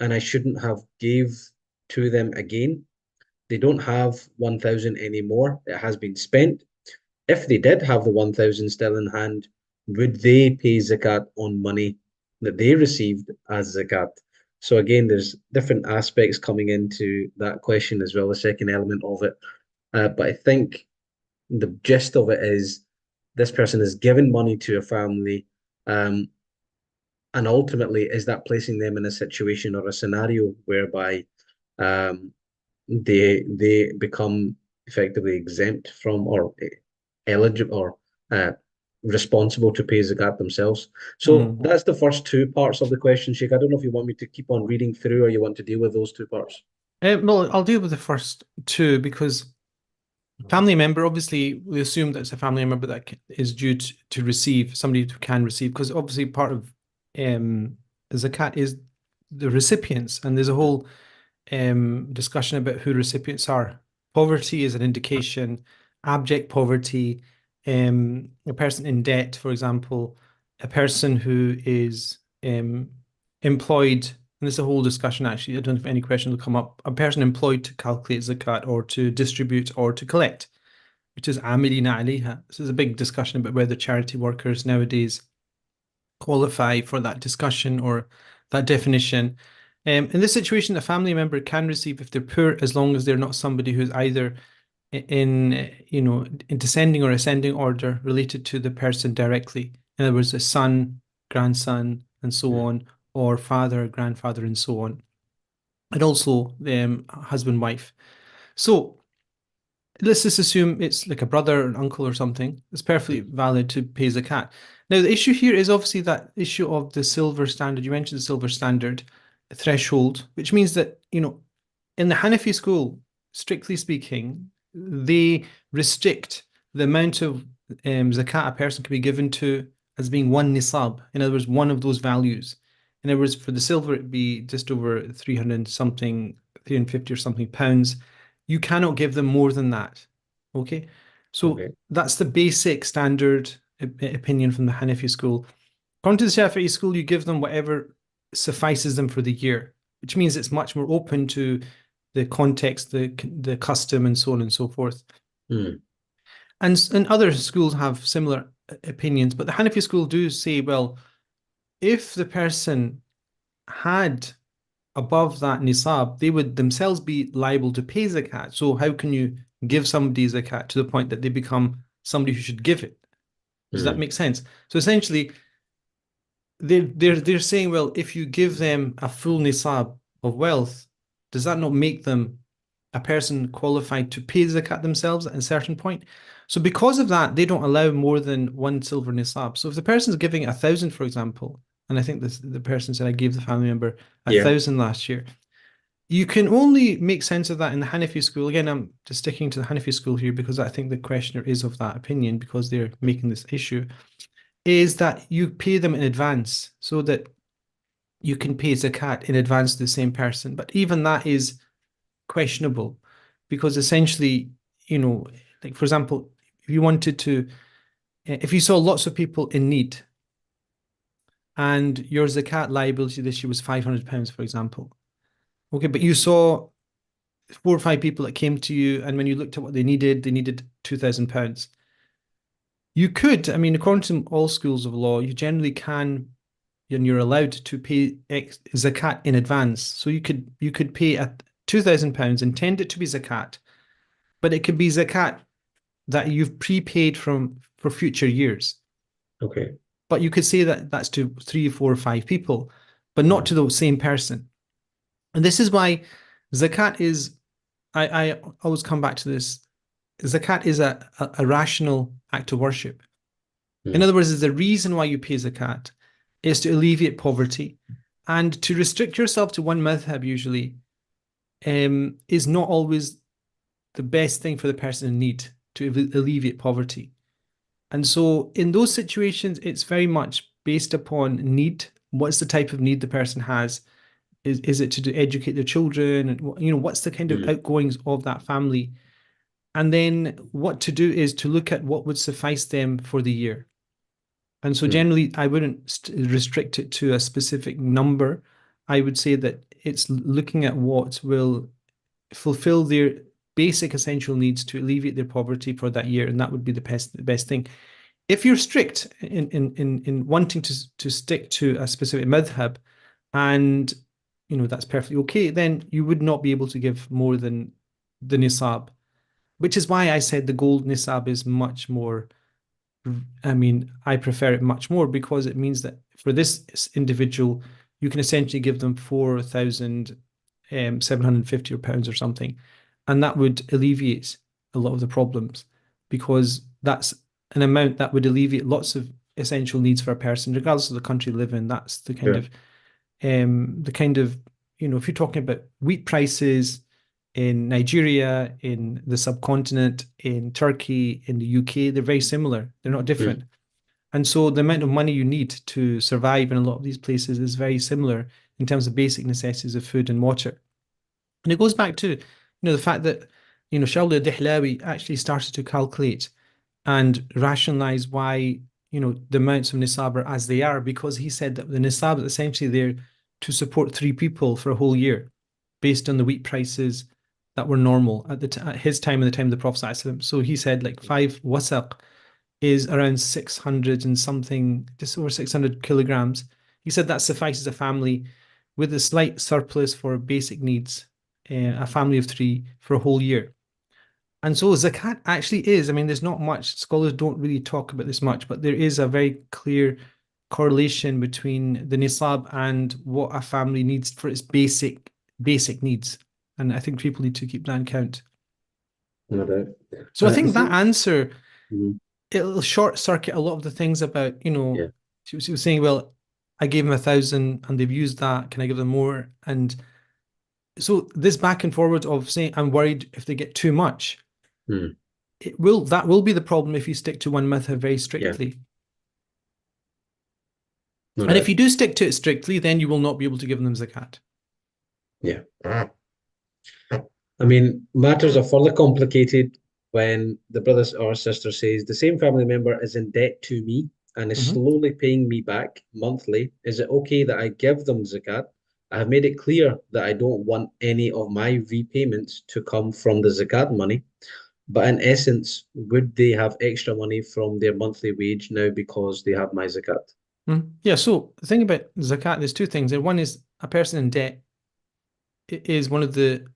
and I shouldn't have gave to them again? They don't have 1,000 anymore. It has been spent. If they did have the 1,000 still in hand, would they pay zakat on money that they received as zakat? So again, there's different aspects coming into that question as well, the second element of it. But I think the gist of it is this person is giving money to a family, and ultimately, is that placing them in a situation or a scenario whereby um, they become effectively exempt from or eligible or responsible to pay zakat themselves. So that's the first two parts of the question, Sheikh. I don't know if you want me to keep on reading through or you want to deal with those two parts. Well, I'll deal with the first two because family member, obviously, we assume that it's a family member that is due to receive, somebody who can receive, because obviously part of zakat is the recipients, and there's a whole discussion about who recipients are. Poverty is an indication, abject poverty, a person in debt, for example, a person who is employed, and there's a whole discussion actually, I don't know if any question will come up, a person employed to calculate zakat or to distribute or to collect, which is amilina alayha. This is a big discussion about whether charity workers nowadays qualify for that discussion or that definition. In this situation, a family member can receive if they're poor, as long as they're not somebody who's either in descending or ascending order related to the person directly. In other words, a son, grandson, and so on, or father, grandfather, and so on. And also husband, wife. So let's just assume it's like a brother, an uncle, or something. It's perfectly valid to pay zakat. Now, the issue here is obviously that issue of the silver standard. You mentioned the silver standard threshold, which means that, in the Hanafi school, strictly speaking, they restrict the amount of zakat a person can be given to as being one nisab. In other words, one of those values. In other words, for the silver, it'd be just over 300 something, 350 or something pounds. You cannot give them more than that. Okay. So that's the basic standard opinion from the Hanafi school. According to the Shafi'i school, you give them whatever suffices them for the year, which means it's much more open to the context, the custom, and so on and so forth. And other schools have similar opinions, but the Hanafi school do say, well, if the person had above that nisab, they would themselves be liable to pay zakat. So how can you give somebody zakat to the point that they become somebody who should give it? Does that make sense? So essentially, they're saying, well, if you give them a full nisab of wealth, does that not make them a person qualified to pay zakat themselves at a certain point? So because of that, they don't allow more than one silver nisab. So if the person's giving 1,000, for example, and I think the person said I gave the family member 1,000 last year, you can only make sense of that in the Hanafi school. Again, I'm just sticking to the Hanafi school here because I think the questioner is of that opinion because they're making this issue, is that you pay them in advance so that you can pay zakat in advance to the same person. But even that is questionable because essentially, like for example, if you saw lots of people in need and your zakat liability this year was £500, for example. Okay, but you saw 4 or 5 people that came to you, and when you looked at what they needed £2,000. You could, according to all schools of law, you generally can, and you're allowed to pay zakat in advance. So you could pay at £2,000, intend it to be zakat, but it could be zakat that you've prepaid for future years. Okay. But you could say that that's to 3, 4, 5 people, but not to the same person. And this is why zakat is, I always come back to this. Zakat is a rational act of worship. In other words, the reason why you pay zakat is to alleviate poverty, and to restrict yourself to one madhab usually is not always the best thing for the person in need to alleviate poverty. And so in those situations, it's very much based upon need. What's the type of need the person has? Is it to educate their children? And what's the kind of outgoings of that family? And then what to do is to look at what would suffice them for the year. And so generally, I wouldn't restrict it to a specific number. I would say that it's looking at what will fulfill their basic essential needs to alleviate their poverty for that year, and that would be the best thing. If you're strict in wanting to stick to a specific madhab, and that's perfectly okay, then you would not be able to give more than the nisab, which is why I said the gold nisab is much more. I prefer it much more, because it means that for this individual, you can essentially give them £4,750 or something, and that would alleviate a lot of the problems, because that's an amount that would alleviate lots of essential needs for a person, regardless of the country they live in. That's the kind of if you're talking about wheat prices in Nigeria, in the subcontinent, in Turkey, in the UK, they're very similar. They're not different. And so the amount of money you need to survive in a lot of these places is very similar in terms of basic necessities of food and water. And it goes back to, the fact that, Shawli Dihlawi actually started to calculate and rationalize why, the amounts of nisab are as they are, because he said that the nisab is essentially there to support 3 people for a whole year, based on the wheat prices that were normal at his time and the time of the Prophet ﷺ. So he said like 5 wasaq is around 600 and something, just over 600 kilograms. He said that suffices a family with a slight surplus for basic needs, a family of 3 for a whole year. And so zakat actually is, there's not much, scholars don't really talk about this much, but there is a very clear correlation between the nisab and what a family needs for its basic needs. And I think people need to keep that in count. No doubt. So I think that answer, Mhm. it'll short circuit a lot of the things about, Yeah. she was saying, well, I gave them 1,000 and they've used that. Can I give them more? And so this back and forward of saying, I'm worried if they get too much, that will be the problem if you stick to one madhab very strictly. No And doubt. if you do stick to it strictly, then you will not be able to give them zakat. Yeah. Matters are further complicated when the brother or sister says the same family member is in debt to me and is slowly paying me back monthly. Is it okay that I give them zakat? I have made it clear that I don't want any of my repayments to come from the zakat money. But in essence, would they have extra money from their monthly wage now because they have my zakat? Yeah, so the thing about zakat, there's 2 things there. One is a person in debt is one of the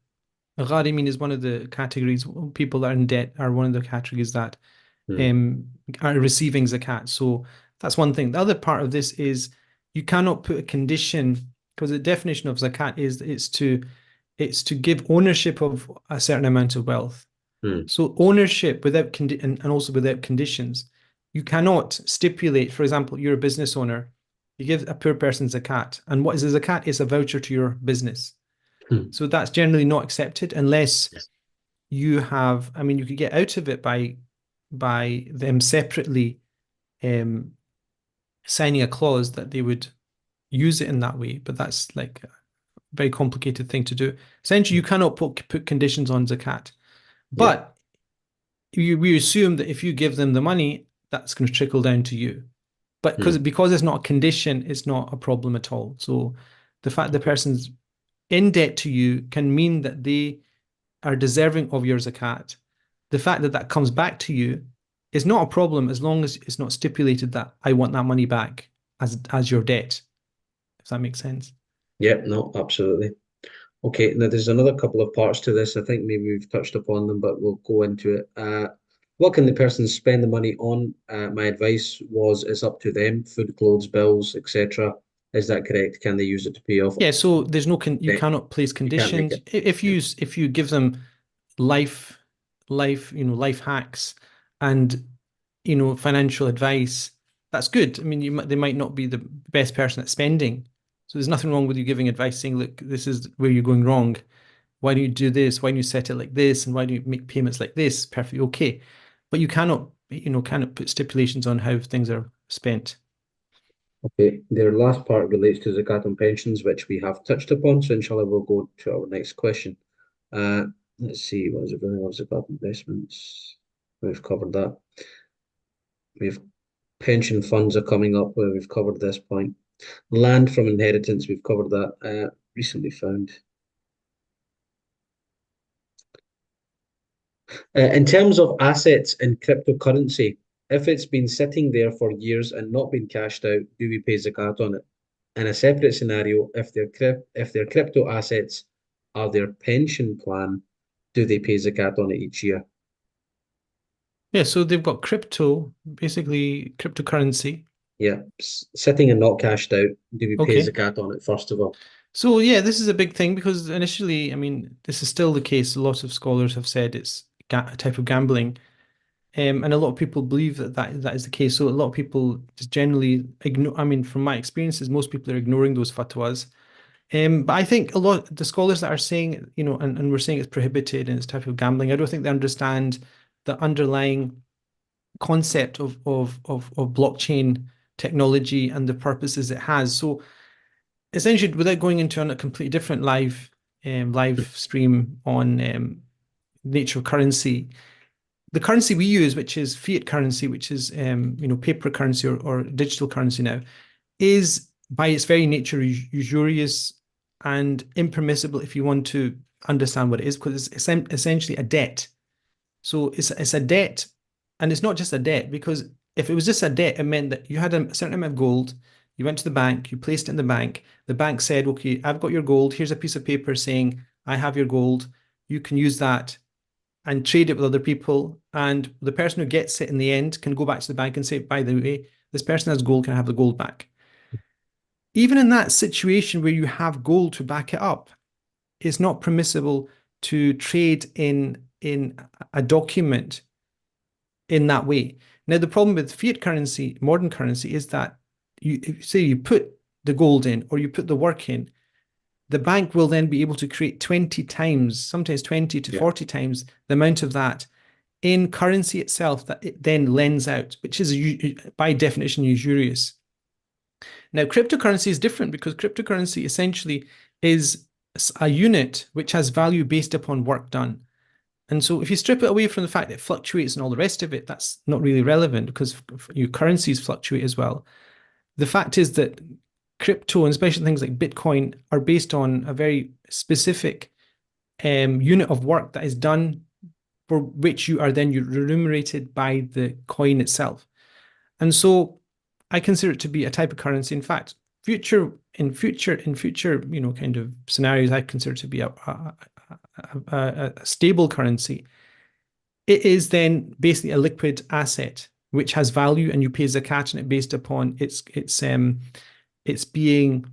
Gharimin is one of the categories. People that are in debt are one of the categories that are receiving zakat. So that's one thing. The other part of this is you cannot put a condition, because the definition of zakat is it's to give ownership of a certain amount of wealth. So ownership without and also without conditions. You cannot stipulate, for example, you're a business owner, you give a poor person zakat, and what is a zakat? Is a voucher to your business. So that's generally not accepted unless you have, you could get out of it by them separately signing a clause that they would use it in that way, but that's like a very complicated thing to do. Essentially, you cannot put conditions on zakat, but we assume that if you give them the money, that's going to trickle down to you. But because it's not a condition, it's not a problem at all. So the fact the person's in debt to you can mean that they are deserving of your zakat. The fact that that comes back to you is not a problem as long as it's not stipulated that I want that money back as your debt. if that makes sense. Yeah, no, absolutely. Okay, now there's another couple of parts to this. I think maybe we've touched upon them, but we'll go into it. What can the person spend the money on? My advice was it's up to them. Food, clothes, bills, etc. Is that correct? Can they use it to pay off Yeah, so there's no you debt? cannot place You can't make conditions. it. Yeah. If you give them life life hacks and financial advice, that's good. I mean, they might not be the best person at spending. So there's nothing wrong with you giving advice saying, look, this is where you're going wrong. Why don't you do this? Why don't you set it like this? And why don't you make payments like this? Perfectly okay. But you cannot put stipulations on how things are spent. Okay, their last part relates to Zakat on pensions, which we have touched upon. So inshallah, we'll go to our next question. Uh, let's see, what is it really of Zakat investments? We've covered that. We've pension funds are coming up where we've covered this point. Land from inheritance, we've covered that. Recently found. In terms of assets in cryptocurrency, if it's been sitting there for years and not been cashed out, do we pay zakat on it? In a separate scenario, if their crypto assets are their pension plan, do they pay zakat on it each year? Yeah, so they've got crypto, basically cryptocurrency. Yeah, sitting and not cashed out, do we pay Okay. zakat on it first of all? So yeah, this is a big thing because initially, I mean, this is still the case. A lot of scholars have said it's a type of gambling, and a lot of people believe that is the case. So a lot of people just generally ignore. I mean, from my experiences, most people are ignoring those fatwas. But I think a lot the scholars that are saying, and we're saying it's prohibited and it's type of gambling. I don't think they understand the underlying concept of blockchain technology and the purposes it has. So essentially, without going into a completely different live stream on nature of currency, the currency we use, which is fiat currency, which is paper currency or digital currency now, is by its very nature usurious and impermissible if you want to understand what it is, because it's essentially a debt. So it's a debt, and it's not just a debt, because if it was just a debt, it meant that you had a certain amount of gold, you went to the bank, you placed it in the bank said, okay, I've got your gold, here's a piece of paper saying I have your gold, you can use that and trade it with other people, and the person who gets it in the end can go back to the bank and say, by the way, this person has gold, can I have the gold back? Even in that situation where you have gold to back it up, it's not permissible to trade in a document in that way. Now, the problem with fiat currency, modern currency, is that you say you put the gold in or you put the work in, the bank will then be able to create 20 times, sometimes 20 to Yeah. 40 times the amount of that in currency itself that it then lends out, which is by definition usurious. Now, cryptocurrency is different because cryptocurrency essentially is a unit which has value based upon work done. And so if you strip it away from the fact that it fluctuates and all the rest of it, that's not really relevant because your currencies fluctuate as well. The fact is that crypto, and especially things like Bitcoin, are based on a very specific unit of work that is done for which you are then remunerated by the coin itself. And so I consider it to be a type of currency. In fact, in future, kind of scenarios, I consider it to be a stable currency. It is then basically a liquid asset which has value, and you pay zakat on it based upon it's being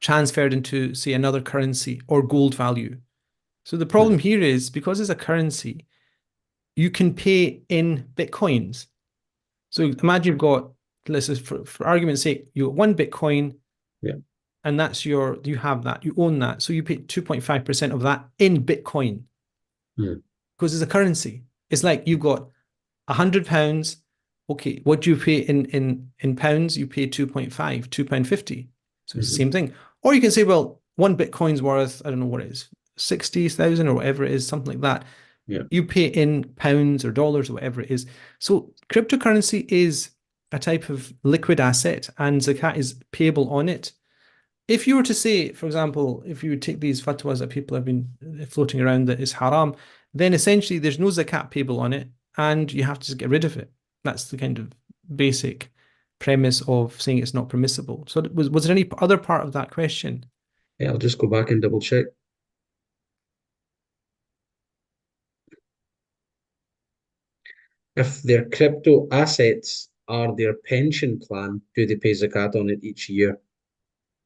transferred into, say, another currency or gold value. So the problem here is because it's a currency, you can pay in bitcoins. So imagine you've got, let's just for argument's sake, you got 1 Bitcoin, Yeah. and you have that, you own that. So you pay 2.5% of that in Bitcoin because it's a currency. It's like you've got £100. Okay, what do you pay in pounds? You pay 2.5, £2.50. So it's the same thing. Or you can say, well, 1 Bitcoin's worth, I don't know what it is, 60,000 or whatever it is, something like that. Yeah. You pay in pounds or dollars or whatever it is. So cryptocurrency is a type of liquid asset, and zakat is payable on it. If you were to say, for example, if you would take these fatwas that people have been floating around that is haram, then essentially there's no zakat payable on it, and you have to just get rid of it. That's the kind of basic premise of saying it's not permissible. So was there any other part of that question? Yeah, I'll just go back and double check. If their crypto assets are their pension plan, do they pay zakat on it each year?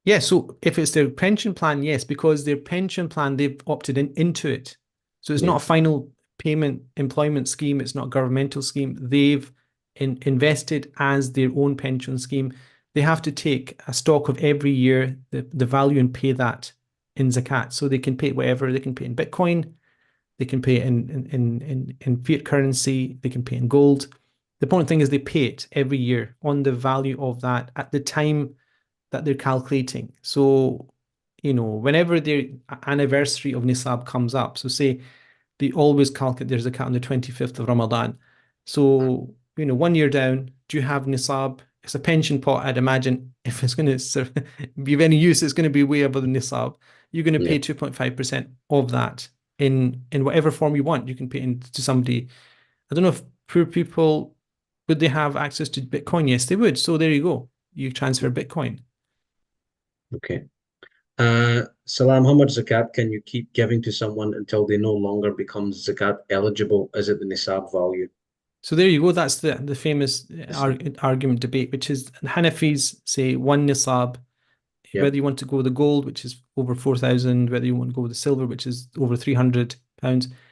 Yeah, so if it's their pension plan, yes, because their pension plan, they've opted into it. So it's Yeah. not a final payment employment scheme, it's not a governmental scheme. They've invested as their own pension scheme. They have to take a stock of every year, the value, and pay that in zakat. So they can pay whatever, they can pay in Bitcoin, they can pay it in fiat currency, they can pay in gold. The important thing is they pay it every year on the value of that at the time that they're calculating. So, whenever their anniversary of Nisab comes up, so say they always calculate there's a cut on the 25th of Ramadan. So, 1 year down, do you have Nisab? It's a pension pot, I'd imagine. If it's going to be of any use, it's going to be way above the Nisab. You're going to Yeah. pay 2.5% of that in whatever form you want. You can pay it to somebody. I don't know if poor people, would they have access to Bitcoin? Yes, they would. So there you go. You transfer Bitcoin. Okay. Salam, how much zakat can you keep giving to someone until they no longer becomes zakat eligible? Is it the nisab value? So there you go. That's the famous Yes. argument debate, which is Hanafis say one nisab, Yep. whether you want to go with the gold, which is over 4,000, whether you want to go with the silver, which is over £300.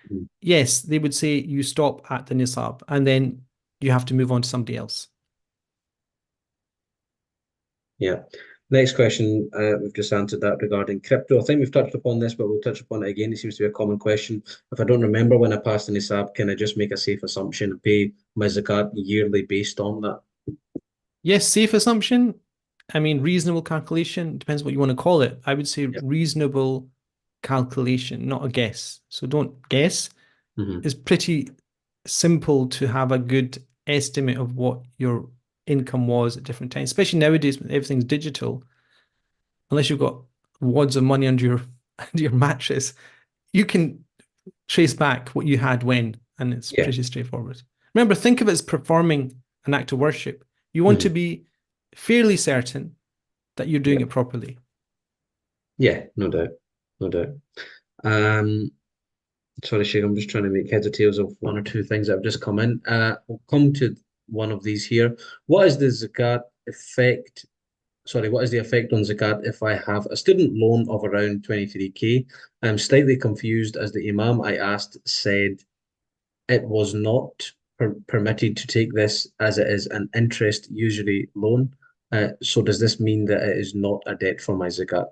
Mm. Yes, they would say you stop at the nisab and then you have to move on to somebody else. Yeah. Next question, we've just answered that regarding crypto. I think we've touched upon this, but we'll touch upon it again. It seems to be a common question. If I don't remember when I passed the nisab, can I just make a safe assumption and pay my zakat yearly based on that? Yes, safe assumption. I mean, reasonable calculation, depends what you want to call it. I would say Yep. reasonable calculation, not a guess. So don't guess. Hmm. It's pretty simple to have a good estimate of what your income was at different times, especially nowadays when everything's digital. Unless you've got wads of money under your under your mattress, you can trace back what you had when, and it's Yeah. pretty straightforward. Remember, think of it as performing an act of worship. You want to Hmm. be fairly certain that you're doing Yeah. it properly. Yeah, no doubt. No doubt. Um, Sorry, Sheikh, I'm just trying to make heads or tails of one or two things that have just come in. We'll come to one of these here. What is the zakat effect? Sorry, what is the effect on zakat if I have a student loan of around 23K? I'm slightly confused as the imam I asked said it was not permitted to take this as it is an interest usually loan. So does this mean that it is not a debt for my zakat?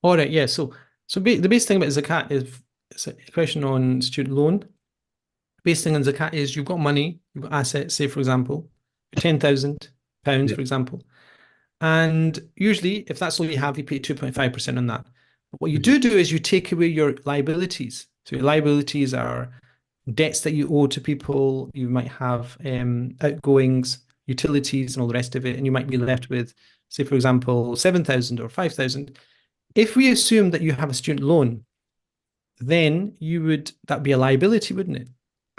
All right, yeah. So the basic thing about zakat is it's a question on student loan. Basic thing on zakat is you've got money, you've got assets, say for example, £10,000, Yeah. for example. And usually, if that's all you have, you pay 2.5% on that. But what you Mhm. do is you take away your liabilities. So your liabilities are debts that you owe to people. You might have outgoings, utilities, and all the rest of it. And you might be left with, say, for example, 7,000 or 5,000. If we assume that you have a student loan, then that'd be a liability, wouldn't it?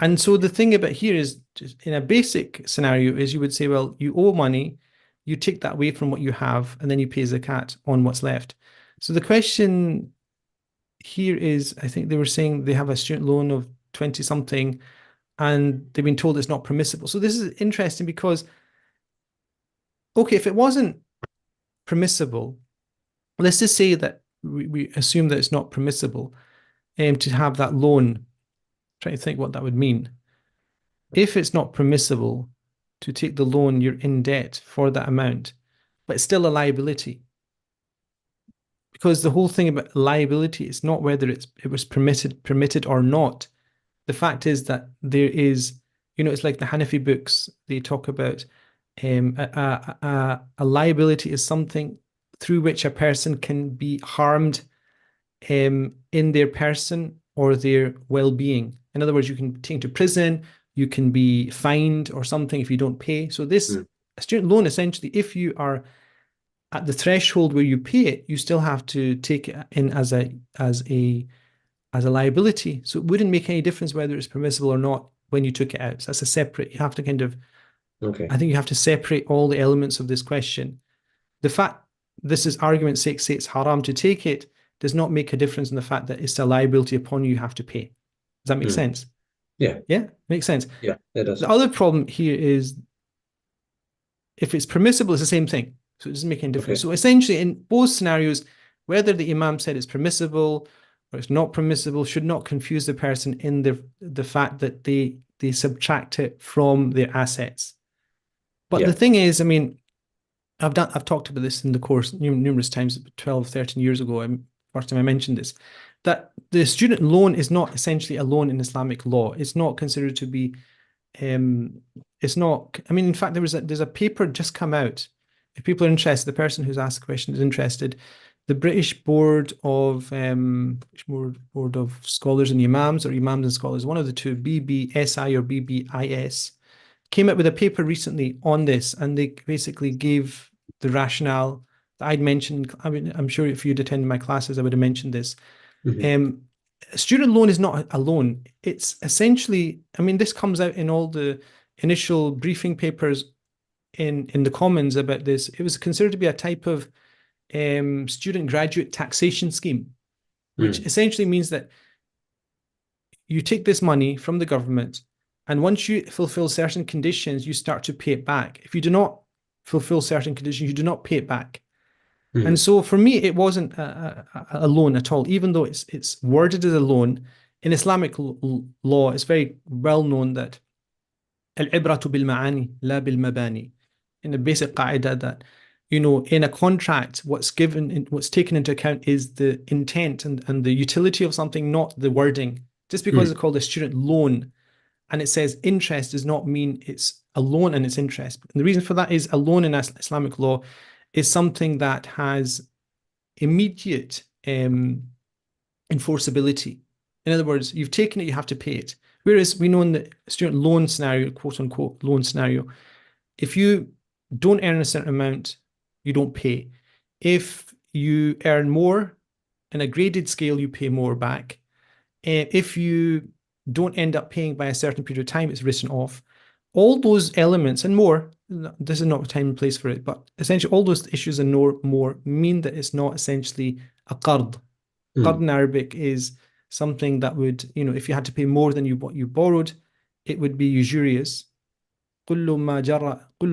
And so the thing about here is, just in a basic scenario, is you would say, well, you owe money, you take that away from what you have, and then you pay zakat on what's left. So the question here is, I think they were saying they have a student loan of 20 something, and they've been told it's not permissible. So this is interesting because, okay, if it wasn't permissible, let's just say that we assume that it's not permissible to have that loan. Trying to think what that would mean. If it's not permissible to take the loan, you're in debt for that amount, but it's still a liability. Because the whole thing about liability is not whether it was permitted or not. The fact is that there is, it's like the Hanafi books, they talk about a liability is something through which a person can be harmed in their person or their well-being. In other words, you can be taken to prison, you can be fined or something if you don't pay. So this Mm. a student loan, essentially, if you are at the threshold where you pay it, you still have to take it in as a liability. So it wouldn't make any difference whether it's permissible or not when you took it out. So that's a separate. You have to kind of Okay. I think you have to separate all the elements of this question. The fact this is argument's sake say it's haram to take it does not make a difference in the fact that it's a liability upon you have to pay. Does that make Mm. sense? Yeah. Yeah, makes sense. Yeah, it does. The other problem here is if it's permissible, it's the same thing. So it doesn't make any difference. Okay. So essentially, in both scenarios, whether the imam said it's permissible or it's not permissible should not confuse the person in the fact that they subtract it from their assets. But Yeah. the thing is, I mean, I've talked about this in the course numerous times, 12, 13 years ago. First time I mentioned this, that the student loan is not essentially a loan in Islamic law. It's not considered to be it's not, I mean, in fact, there's a paper just come out. If people are interested, the person who's asked the question is interested. The British Board of Board of Scholars and Imams, or Imams and Scholars, one of the two, BBSI or BBIS, came out with a paper recently on this, and they basically gave the rationale that I'd mentioned. I mean, I'm sure if you'd attended my classes, I would have mentioned this. Mhm. A student loan is not a loan. It's essentially, I mean, this comes out in all the initial briefing papers in the Commons about this. It was considered to be a type of student graduate taxation scheme, which Mm. essentially means that you take this money from the government, and once you fulfill certain conditions, you start to pay it back. If you do not fulfill certain conditions, you do not pay it back. And Mm. so for me, it wasn't a loan at all, even though it's worded as a loan. In Islamic law, it's very well known that al-ibratu bil ma'ani, la bil mabani. In the basic qaida that, in a contract, what's taken into account is the intent and the utility of something, not the wording. Just because Mm. it's called a student loan and it says interest does not mean it's a loan and it's interest. And the reason for that is a loan in Islamic law is something that has immediate enforceability. In other words, you've taken it, you have to pay it. Whereas we know in the student loan scenario, quote unquote loan scenario, if you don't earn a certain amount, you don't pay. If you earn more in a graded scale, you pay more back. If you don't end up paying by a certain period of time, it's written off. All those elements and more, this is not the time and place for it, but essentially all those issues and more mean that it's not essentially a qard. Qard Mm. in Arabic is something that would, if you had to pay more than what you borrowed, it would be usurious. كل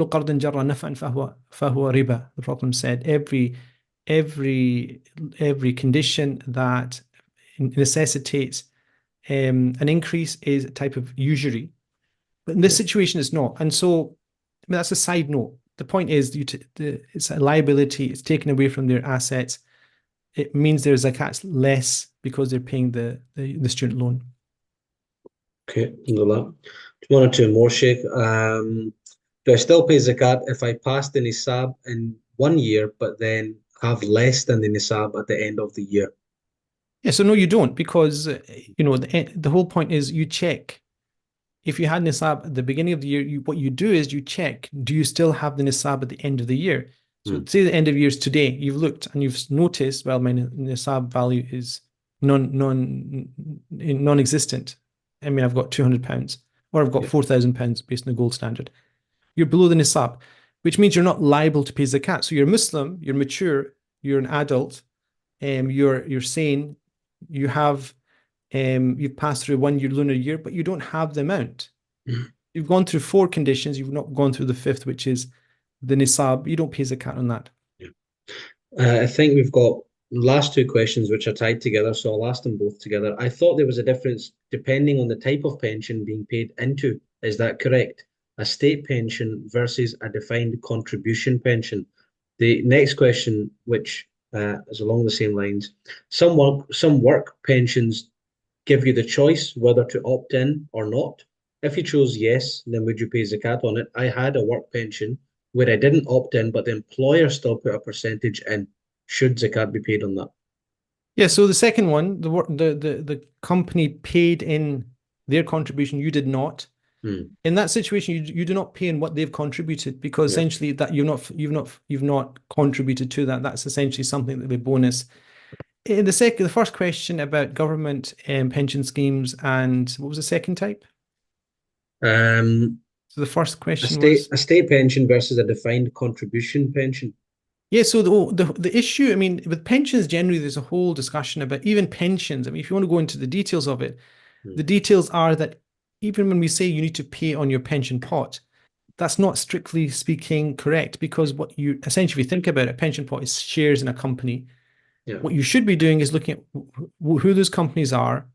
قرض جر نفعا فهو ربا. The Prophet said every condition that necessitates an increase is a type of usury. But in this Yeah. situation, it's not. And so, I mean, that's a side note. The point is, it's a liability. It's taken away from their assets. It means their zakat's less because they're paying the student loan. Okay. Alhamdulillah. One or two more, Sheikh. Do I still pay zakat if I pass the nisab in 1 year, but then have less than the nisab at the end of the year? Yeah, so no, you don't, because the whole point is you check. If you had nisab at the beginning of the year, what you do is you check, do you still have the nisab at the end of the year? So Mm. say the end of year is today, you've looked and you've noticed, well, my nisab value is non-existent. I mean, I've got £200 or I've got Yeah. £4,000 based on the gold standard. You're below the nisab, which means you're not liable to pay zakat. So you're Muslim, you're mature, you're an adult, you're sane, you've passed through 1 year lunar year, but you don't have the amount. Mm. You've gone through 4 conditions, you've not gone through the fifth, which is the nisab. You don't pay zakat on that. Yeah. I think we've got last two questions which are tied together, so I'll ask them both together. I thought there was a difference depending on the type of pension being paid into. Is that correct? A state pension versus a defined contribution pension. The next question, which is along the same lines, some work pensions give you the choice whether to opt in or not. If you chose yes, then would you pay zakat on it? I had a work pension where I didn't opt in, but the employer still put a percentage in. Should zakat be paid on that? Yeah, so the second one, the company paid in their contribution, you did not. Hmm. In that situation, you do not pay in what they've contributed, because Yeah. essentially that you've not contributed to that. That's essentially something that will be bonus. In the first question about government pension schemes, and what was the second type? Um, So the first A question state was, a state pension versus a defined contribution pension. yeah, so the issue, I mean, with pensions generally, there's a whole discussion about even pensions. I mean, if you want to go into the details of it, Hmm. the details are that even when we say you need to pay on your pension pot, that's not strictly speaking correct, because what you essentially, if you think about it, a pension pot is shares in a company. Yeah. What you should be doing is looking at who those companies are,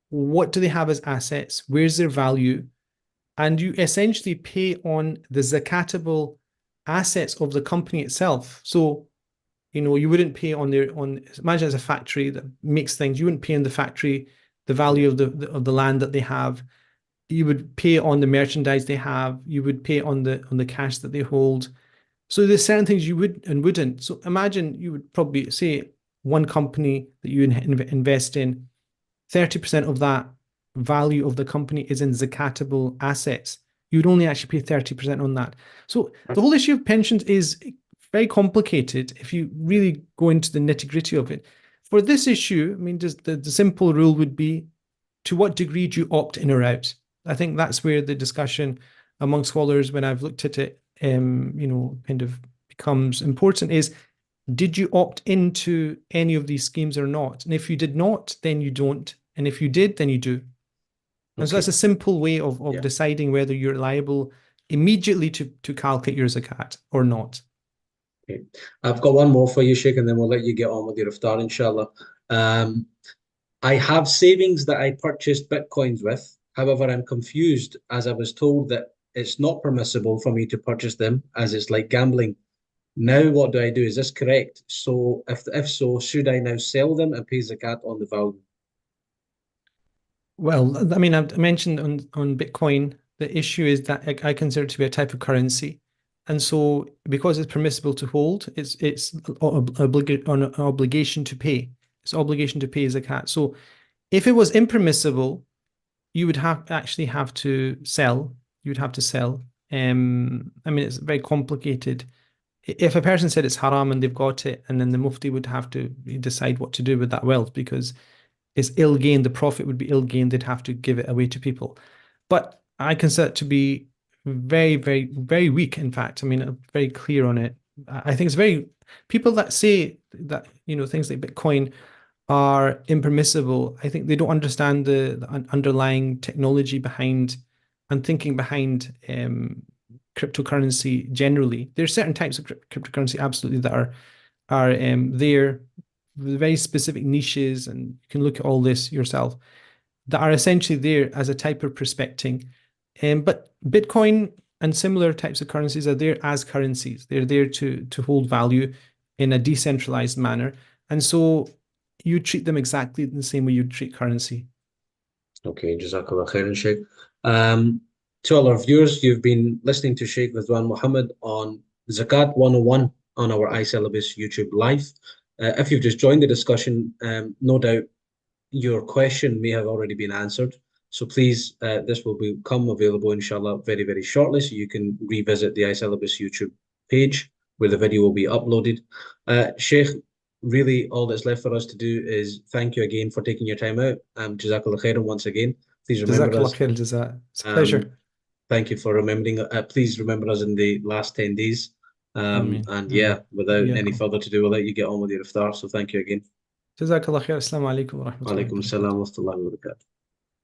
what do they have as assets, where's their value, and you essentially pay on the zakatable assets of the company itself. So, you wouldn't pay on imagine as a factory that makes things, you wouldn't pay on the factory, the value of the land that they have. You would pay on the merchandise they have, you would pay on the cash that they hold. So there's certain things you would and wouldn't. So imagine you would probably say one company that you invest in, 30% of that value of the company is in zakatable assets. You'd only actually pay 30% on that. So the whole issue of pensions is very complicated if you really go into the nitty-gritty of it. For this issue, I mean, just the simple rule would be, to what degree do you opt in or out? I think that's where the discussion among scholars, when I've looked at it, kind of becomes important, is, did you opt into any of these schemes or not? And if you did not, then you don't. And if you did, then you do. And so that's Okay. a simple way of Yeah. deciding whether you're liable immediately to calculate your zakat or not. Okay. I've got one more for you, Sheikh, and then we'll let you get on with your iftar, inshallah. Um, I have savings that I purchased Bitcoins with. However, I'm confused as I was told that it's not permissible for me to purchase them as it's like gambling. Now, what do I do? Is this correct? So, if so, should I now sell them and pay zakat on the value? Well, I mean, I've mentioned on Bitcoin, the issue is that I consider it to be a type of currency. And so because it's permissible to hold, it's an obligation to pay. It's obligation to pay zakat. So if it was impermissible, you would have to sell. You would have to sell. I mean, it's very complicated. If a person said it's haram and they've got it, and then the mufti would have to decide what to do with that wealth, because it's ill gained, the profit would be ill gained, they'd have to give it away to people. But I consider it to be very, very, very weak. In fact, I mean, I'm very clear on it. I think it's very, people that say that, things like Bitcoin are impermissible, I think they don't understand the underlying technology behind and thinking behind cryptocurrency generally. There's certain types of cryptocurrency absolutely that are there with very specific niches, and you can look at all this yourself, that are essentially there as a type of prospecting. But Bitcoin and similar types of currencies are there as currencies. They're there to hold value in a decentralized manner. And so you treat them exactly the same way you'd treat currency. Okay, Jazakallah khairan, Sheikh. Um, to all our viewers, you've been listening to Sheikh Ruzwan Muhammad on Zakat 101 on our iSyllabus YouTube live. If you've just joined the discussion, no doubt your question may have already been answered. So please, this will become available, inshallah, very, very shortly. So you can revisit the iSyllabus YouTube page where the video will be uploaded. Sheikh, really all that's left for us to do is thank you again for taking your time out. Jazakallah khairan once again. Please remember Jazakallah us. khair jaza. It's a Um, pleasure. thank you for remembering. Please remember us in the last 10 days. Ameen. And yeah, Ameen. without any Iyaakum. further ado, we'll let you get on with your iftar. So thank you again. Jazakallah khair. Assalamu alaikum wa rahmatullahi wa Alaikum barakatuh. assalam wa rahmatullahi wa barakatuh.